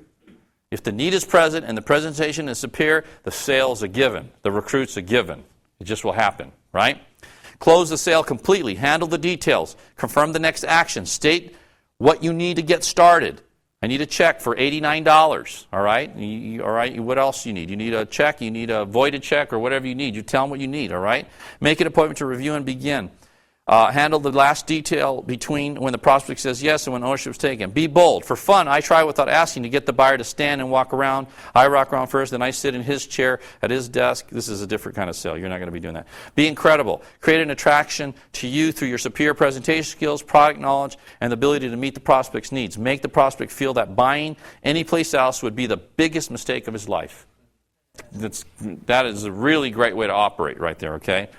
If the need is present and the presentation is superior, the sale is a given. The recruit's a given. It just will happen, right? Close the sale completely. Handle the details. Confirm the next action. State what you need to get started. I need a check for $89, all right? All right, what else do you need? You need a check, you need a voided check, or whatever you need. You tell them what you need, all right? Make an appointment to review and begin. Handle the last detail between when the prospect says yes and when ownership is taken. Be bold. For fun, I try without asking to get the buyer to stand and walk around. I walk around first, then I sit in his chair at his desk. This is a different kind of sale. You're not going to be doing that. Be incredible. Create an attraction to you through your superior presentation skills, product knowledge, and the ability to meet the prospect's needs. Make the prospect feel that buying anyplace else would be the biggest mistake of his life. That is a really great way to operate right there, okay?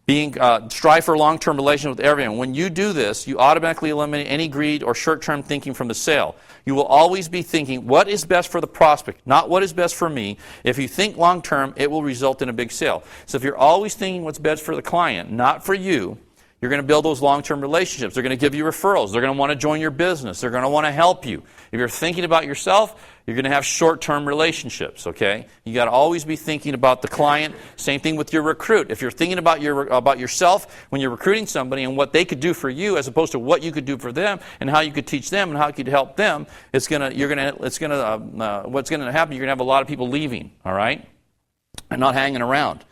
Strive for a long-term relationship with everyone. When you do this, you automatically eliminate any greed or short-term thinking from the sale. You will always be thinking, what is best for the prospect, not what is best for me. If you think long-term, it will result in a big sale. So if you're always thinking what's best for the client, not for you, you're going to build those long-term relationships. They're going to give you referrals. They're going to want to join your business. They're going to want to help you. If you're thinking about yourself, you're going to have short-term relationships, okay? You got to always be thinking about the client. Same thing with your recruit. If you're thinking about yourself when you're recruiting somebody and what they could do for you as opposed to what you could do for them and how you could teach them and how you could help them, what's going to happen, you're going to have a lot of people leaving, all right? And not hanging around.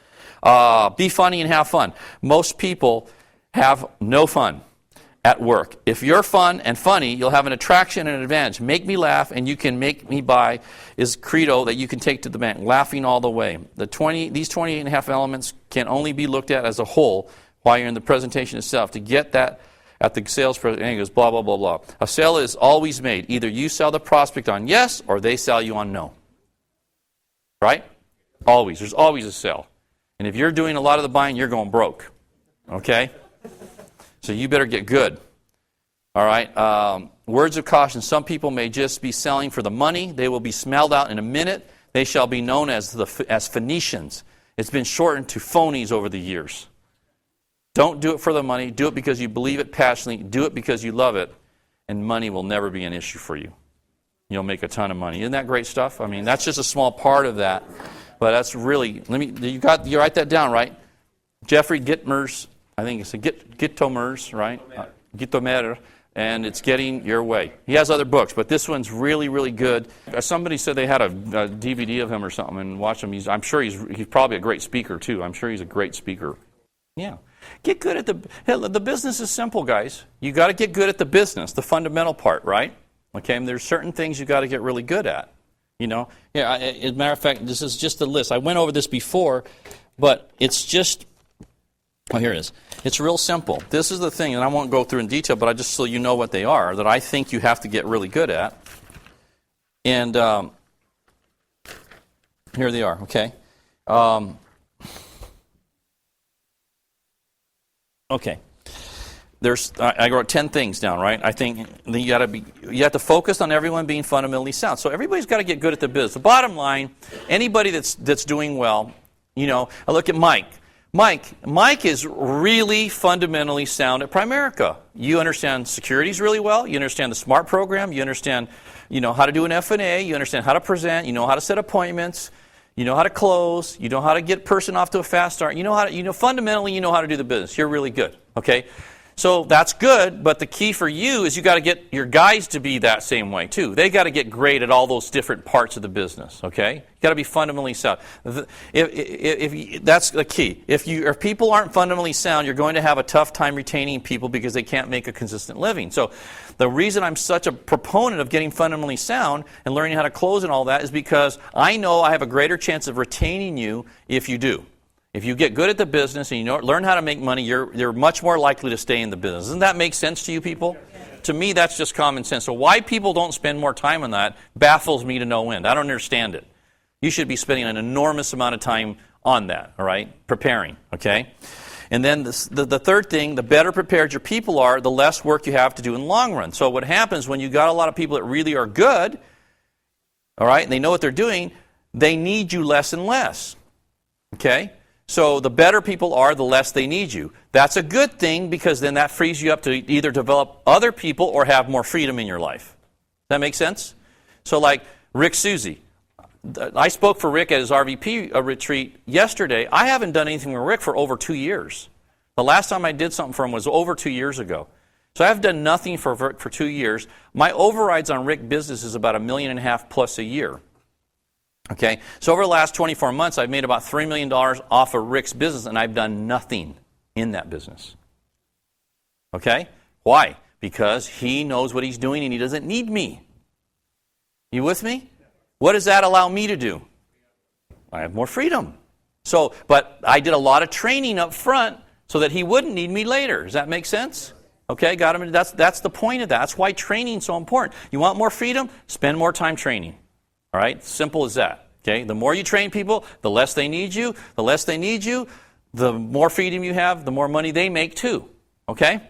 Be funny and have fun. Most people have no fun at work. If you're fun and funny, you'll have an attraction and an advantage. Make me laugh and you can make me buy is credo that you can take to the bank. Laughing all the way. These 28 and a half elements can only be looked at as a whole while you're in the presentation itself. To get that at the sales presentation, it goes blah, blah, blah, blah. A sale is always made. Either you sell the prospect on yes or they sell you on no. Right? Always. There's always a sale. And if you're doing a lot of the buying, you're going broke. Okay? So you better get good. All right. Words of caution. Some people may just be selling for the money. They will be smelled out in a minute. They shall be known as Phoenicians. It's been shortened to phonies over the years. Don't do it for the money. Do it because you believe it passionately. Do it because you love it. And money will never be an issue for you. You'll make a ton of money. Isn't that great stuff? I mean, that's just a small part of that. But that's really, you write that down, right? Jeffrey Gitmer's, I think it's a Gittomer's, right? Gittomer, and it's Getting Your Way. He has other books, but this one's really, really good. Somebody said they had a DVD of him or something and watched him. I'm sure he's probably a great speaker, too. I'm sure he's a great speaker. Yeah. Get good at the business is simple, guys. You got to get good at the business, the fundamental part, right? Okay, and there's certain things you got to get really good at. You know? Yeah, as a matter of fact, this is just a list. I went over this before, but it's just... Oh, here it is. It's real simple. This is the thing, and I won't go through in detail, but I just so you know what they are, that I think you have to get really good at. And here they are, okay? Okay. I wrote 10 things down, right? I think you have to focus on everyone being fundamentally sound. So everybody's got to get good at the business. The bottom line, anybody that's doing well, you know, I look at Mike. Mike is really fundamentally sound at Primerica. You understand securities really well. You understand the SMART program. You understand, how to do an F&A. You understand how to present. You know how to set appointments. You know how to close. You know how to get a person off to a fast start. Fundamentally, you know how to do the business. You're really good. Okay? So that's good, but the key for you is you got to get your guys to be that same way too. They got to get great at all those different parts of the business. Okay, you got to be fundamentally sound. If that's the key. If people aren't fundamentally sound, you're going to have a tough time retaining people because they can't make a consistent living. So the reason I'm such a proponent of getting fundamentally sound and learning how to close and all that is because I know I have a greater chance of retaining you if you do. If you get good at the business and learn how to make money, you're much more likely to stay in the business. Doesn't that make sense to you people? To me, that's just common sense. So why people don't spend more time on that baffles me to no end. I don't understand it. You should be spending an enormous amount of time on that, all right? Preparing, okay? And then the third thing, the better prepared your people are, the less work you have to do in the long run. So what happens when you got a lot of people that really are good, all right, and they know what they're doing, they need you less and less. Okay? So the better people are, the less they need you. That's a good thing because then that frees you up to either develop other people or have more freedom in your life. Does that make sense? So like Rick Susie. I spoke for Rick at his RVP retreat yesterday. I haven't done anything with Rick for over 2 years. The last time I did something for him was over 2 years ago. So I've done nothing for 2 years. My overrides on Rick business is about $1.5 million plus a year. Okay, so over the last 24 months, I've made about $3 million off of Rick's business, and I've done nothing in that business. Okay, why? Because he knows what he's doing and he doesn't need me. You with me? What does that allow me to do? I have more freedom. So, but I did a lot of training up front so that he wouldn't need me later. Does that make sense? Okay, got him. That's the point of that. That's why training is so important. You want more freedom? Spend more time training. All right? Simple as that. Okay? The more you train people, the less they need you. The less they need you, the more freedom you have, the more money they make too. Okay?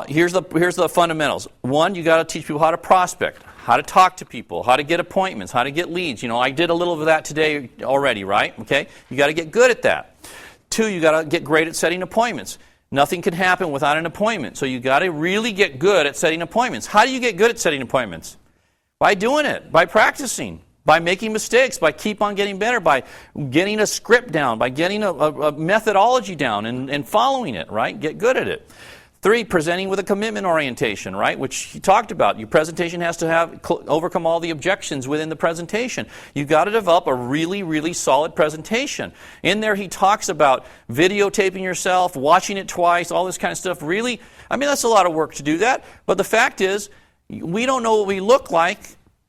Here's the fundamentals. One, you got to teach people how to prospect, how to talk to people, how to get appointments, how to get leads. You know, I did a little of that today already, right? Okay? You got to get good at that. Two, you got to get great at setting appointments. Nothing can happen without an appointment. So you got to really get good at setting appointments. How do you get good at setting appointments? By doing it, by practicing, by making mistakes, by keep on getting better, by getting a script down, by getting a methodology down and following it, right? Get good at it. Three, presenting with a commitment orientation, right? Which he talked about. Your presentation has to overcome all the objections within the presentation. You've got to develop a really, really solid presentation. In there he talks about videotaping yourself, watching it twice, all this kind of stuff. Really, I mean, that's a lot of work to do that. But the fact is, we don't know what we look like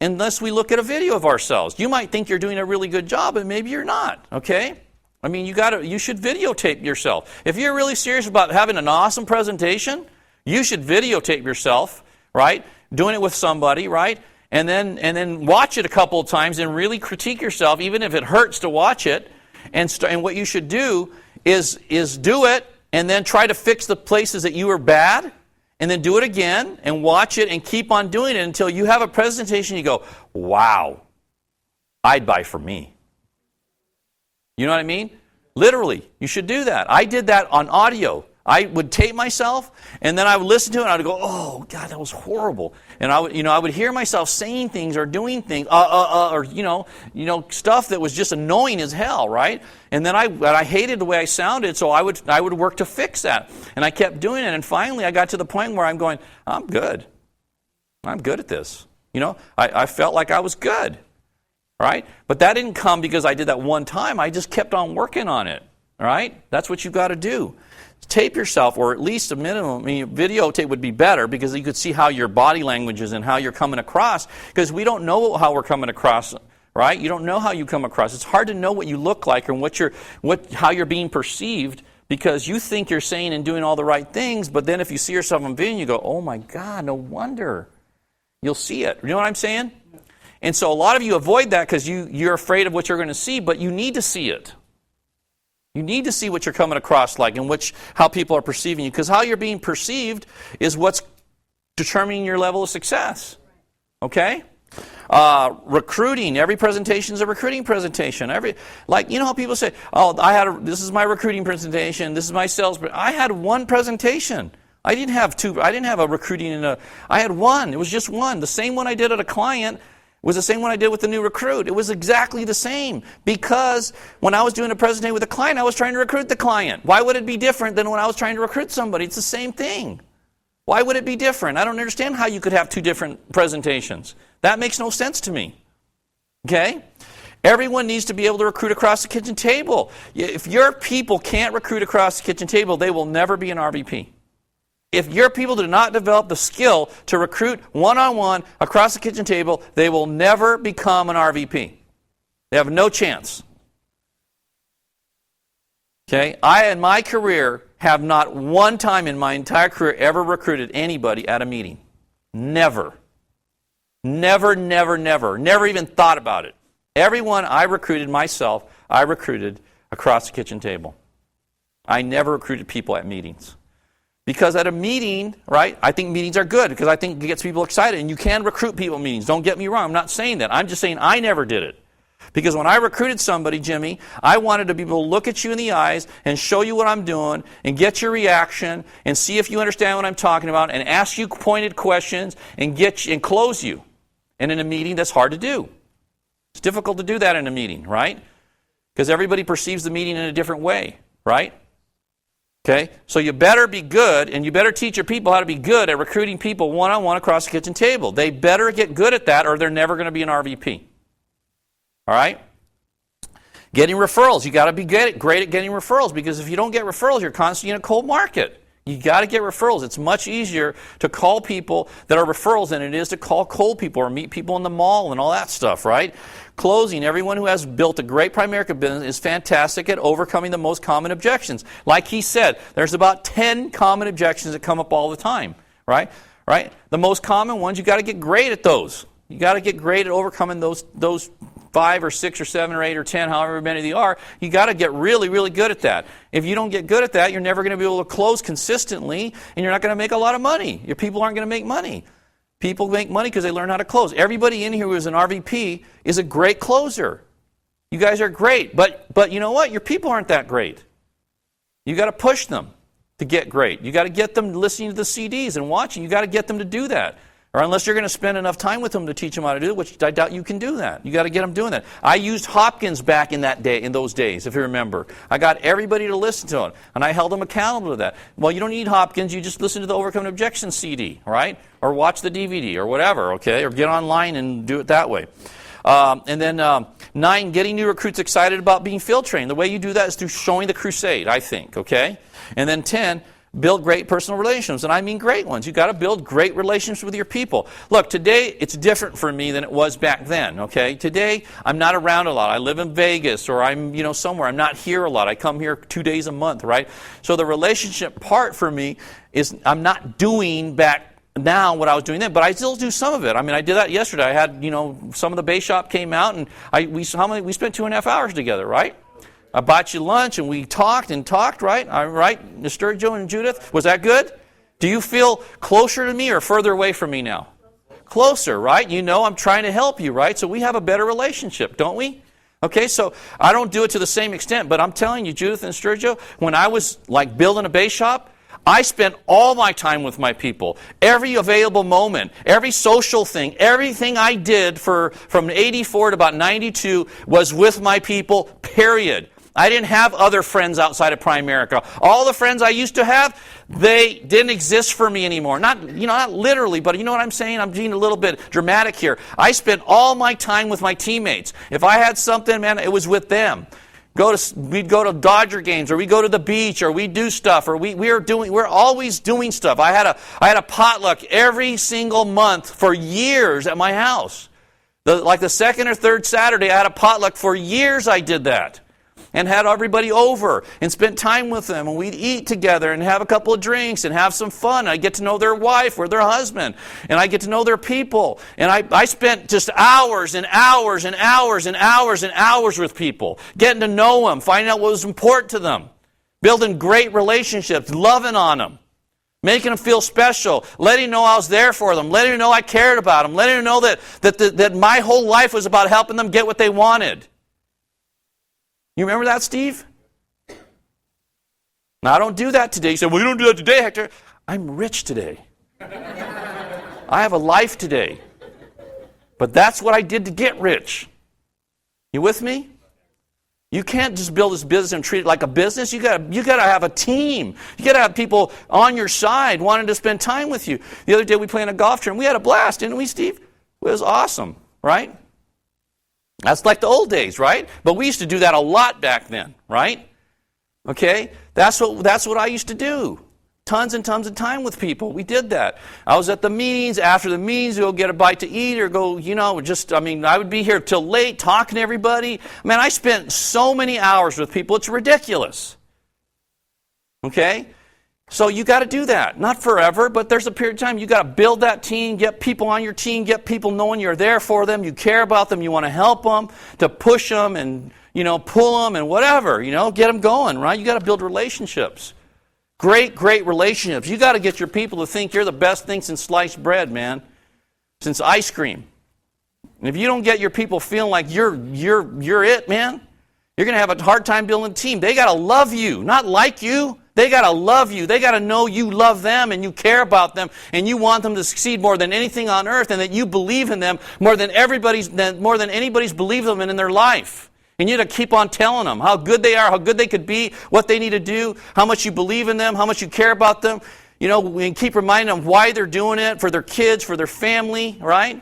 unless we look at a video of ourselves. You might think you're doing a really good job, but maybe you're not, okay? I mean, you should videotape yourself. If you're really serious about having an awesome presentation, you should videotape yourself, right? Doing it with somebody, right? And then watch it a couple of times and really critique yourself, even if it hurts to watch it. And what you should do is do it and then try to fix the places that you were bad, and then do it again and watch it and keep on doing it until you have a presentation you go, wow, I'd buy for me. You know what I mean? Literally, you should do that. I did that on audio. I would tape myself, and then I would listen to it, and I would go, oh, God, that was horrible. And I would hear myself saying things or doing things, or stuff that was just annoying as hell, right? And then I hated the way I sounded, so I would work to fix that. And I kept doing it, and finally I got to the point where I'm going, I'm good. I'm good at this. You know, I felt like I was good. Right? But that didn't come because I did that one time. I just kept on working on it. All right? That's what you've got to do. Tape yourself, or at least a minimum. I mean, videotape would be better because you could see how your body language is and how you're coming across. Because we don't know how we're coming across, right? You don't know how you come across. It's hard to know what you look like and how you're being perceived because you think you're saying and doing all the right things, but then if you see yourself on video, you go, oh my God, no wonder. You'll see it. You know what I'm saying? And so a lot of you avoid that because you're afraid of what you're going to see, but you need to see it. You need to see what you're coming across like and how people are perceiving you, because how you're being perceived is what's determining your level of success. Okay? Recruiting. Every presentation is a recruiting presentation. You know how people say, oh, this is my recruiting presentation, this is my sales presentation. I had one presentation. I didn't have two. I didn't have a recruiting I had one. It was just one. The same one I did at a client was the same one I did with the new recruit. It was exactly the same because when I was doing a presentation with a client, I was trying to recruit the client. Why would it be different than when I was trying to recruit somebody? It's the same thing. Why would it be different? I don't understand how you could have two different presentations. That makes no sense to me. Okay? Everyone needs to be able to recruit across the kitchen table. If your people can't recruit across the kitchen table, they will never be an RVP. If your people do not develop the skill to recruit one-on-one across the kitchen table, they will never become an RVP. They have no chance. Okay? I, in my career, have not one time in my entire career ever recruited anybody at a meeting. Never. Never, never, never. Never even thought about it. Everyone I recruited myself, I recruited across the kitchen table. I never recruited people at meetings. Because at a meeting, right, I think meetings are good because I think it gets people excited. And you can recruit people at meetings. Don't get me wrong. I'm not saying that. I'm just saying I never did it. Because when I recruited somebody, Jimmy, I wanted to be able to look at you in the eyes and show you what I'm doing and get your reaction and see if you understand what I'm talking about and ask you pointed questions and close you. And in a meeting, that's hard to do. It's difficult to do that in a meeting, right? Because everybody perceives the meeting in a different way, right? Okay? So you better be good, and you better teach your people how to be good at recruiting people one-on-one across the kitchen table. They better get good at that, or they're never going to be an RVP. All right? Getting referrals. You got to be great at getting referrals, because if you don't get referrals, you're constantly in a cold market. You got to get referrals. It's much easier to call people that are referrals than it is to call cold people or meet people in the mall and all that stuff, right? Closing. Everyone who has built a great Primerica business is fantastic at overcoming the most common objections. Like he said, there's about 10 common objections that come up all the time, right? The most common ones, you got to get great at those. You got to get great at overcoming those 5 or 6 or 7 or 8 or 10, however many they are. You got to get really, really good at that. If you don't get good at that, you're never going to be able to close consistently, and you're not going to make a lot of money. Your people aren't going to make money. People make money because they learn how to close. Everybody in here who is an RVP is a great closer. You guys are great, but you know what? Your people aren't that great. You got to push them to get great. You got to get them listening to the CDs and watching. You got to get them to do that. Or unless you're going to spend enough time with them to teach them how to do it, which I doubt you can do that. You got to get them doing that. I used Hopkins back in those days, if you remember. I got everybody to listen to it, and I held them accountable to that. Well, you don't need Hopkins. You just listen to the Overcoming Objections CD, right? Or watch the DVD or whatever, okay? Or get online and do it that way. And then 9, getting new recruits excited about being field trained. The way you do that is through showing the crusade, I think, okay? And then 10, build great personal relationships, and I mean great ones. You've got to build great relationships with your people. Look, today it's different for me than it was back then, okay? Today I'm not around a lot. I live in Vegas, or I'm somewhere. I'm not here a lot. I come here 2 days a month, right? So the relationship part for me is I'm not doing back now what I was doing then, but I still do some of it. I mean, I did that yesterday. I had, some of the Bay Shop came out, and we spent 2.5 hours together, right? I bought you lunch, and we talked, right? All right, Sturgill and Judith, was that good? Do you feel closer to me or further away from me now? Closer, right? I'm trying to help you, right? So we have a better relationship, don't we? Okay, so I don't do it to the same extent, but I'm telling you, Judith and Sturgill, when I was like building a Bay Shop, I spent all my time with my people. Every available moment, every social thing, everything I did from 84 to about 92 was with my people, period. I didn't have other friends outside of Primerica. All the friends I used to have, they didn't exist for me anymore. Not literally, but you know what I'm saying? I'm being a little bit dramatic here. I spent all my time with my teammates. If I had something, man, it was with them. We'd go to Dodger games, or we go to the beach, or we do stuff, or we're always doing stuff. I had a potluck every single month for years at my house. Like the second or third Saturday, I had a potluck for years. I did that. And had everybody over and spent time with them, and we'd eat together and have a couple of drinks and have some fun. I get to know their wife or their husband, and I get to know their people. And I spent just hours and hours and hours and hours and hours with people, getting to know them, finding out what was important to them, building great relationships, loving on them, making them feel special, letting them know I was there for them, letting them know I cared about them, letting them know that my whole life was about helping them get what they wanted. You remember that, Steve? Now, I don't do that today. You say, well, you don't do that today, Hector. I'm rich today. I have a life today. But that's what I did to get rich. You with me? You can't just build this business and treat it like a business. You got to have a team. You got to have people on your side wanting to spend time with you. The other day we played in a golf tournament. We had a blast, didn't we, Steve? It was awesome, right? That's like the old days, right? But we used to do that a lot back then, right? Okay? That's what I used to do. Tons and tons of time with people. We did that. I was at the meetings. After the meetings, we'll go get a bite to eat or go, I would be here till late talking to everybody. Man, I spent so many hours with people. It's ridiculous. Okay? So you got to do that. Not forever, but there's a period of time. You got to build that team, get people on your team, get people knowing you're there for them, you care about them, you want to help them, to push them and, pull them and whatever, get them going, right? You got to build relationships. Great relationships. You got to get your people to think you're the best thing since sliced bread, man. Since ice cream. And if you don't get your people feeling like you're it, man, you're going to have a hard time building a team. They got to love you, not like you. They got to love you. They got to know you love them and you care about them and you want them to succeed more than anything on earth, and that you believe in them more than anybody's believed them in their life. And you got to keep on telling them how good they are, how good they could be, what they need to do, how much you believe in them, how much you care about them. You know, and keep reminding them why they're doing it, for their kids, for their family, right?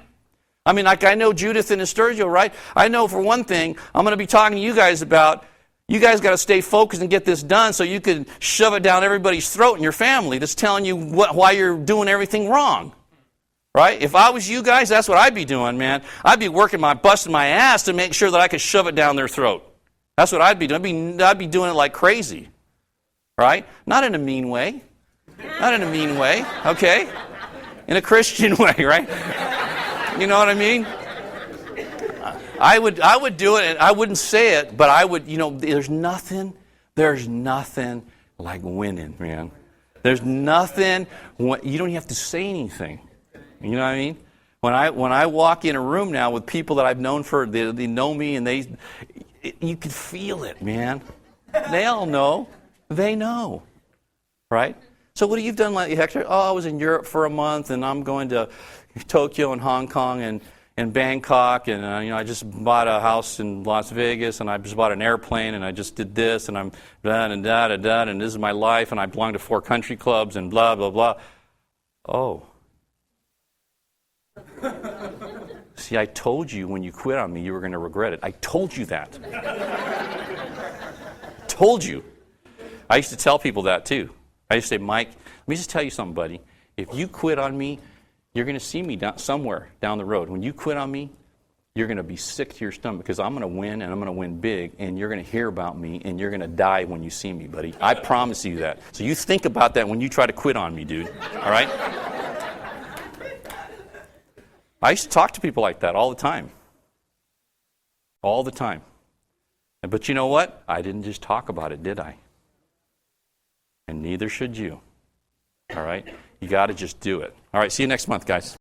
I mean, like I know Judith and Esturgio, right? I know for one thing, I'm going to be talking to you guys about, you guys got to stay focused and get this done so you can shove it down everybody's throat in your family that's telling you why you're doing everything wrong. Right? If I was you guys, that's what I'd be doing, man. I'd be busting my ass to make sure that I could shove it down their throat. That's what I'd be doing. I'd be doing it like crazy. Right? Not in a mean way. Not in a mean way, okay? In a Christian way, right? You know what I mean? I would do it, and I wouldn't say it, but I would, there's nothing like winning, man. There's nothing, you don't have to say anything. You know what I mean? When I walk in a room now with people that I've known they know me, and you can feel it, man. They all know. They know. Right? So what have you done lately, Hector? Oh, I was in Europe for a month, and I'm going to Tokyo and Hong Kong and Bangkok, and I just bought a house in Las Vegas, and I just bought an airplane, and I just did this, and I'm da-da-da-da-da, and this is my life, and I belong to 4 country clubs, and blah, blah, blah. Oh. See, I told you when you quit on me you were going to regret it. I told you that. Told you. I used to tell people that too. I used to say, Mike, let me just tell you something, buddy. If you quit on me, you're going to see me somewhere down the road. When you quit on me, you're going to be sick to your stomach because I'm going to win, and I'm going to win big, and you're going to hear about me, and you're going to die when you see me, buddy. I promise you that. So you think about that when you try to quit on me, dude. All right? I used to talk to people like that all the time. All the time. But you know what? I didn't just talk about it, did I? And neither should you. All right? You got to just do it. All right, see you next month, guys.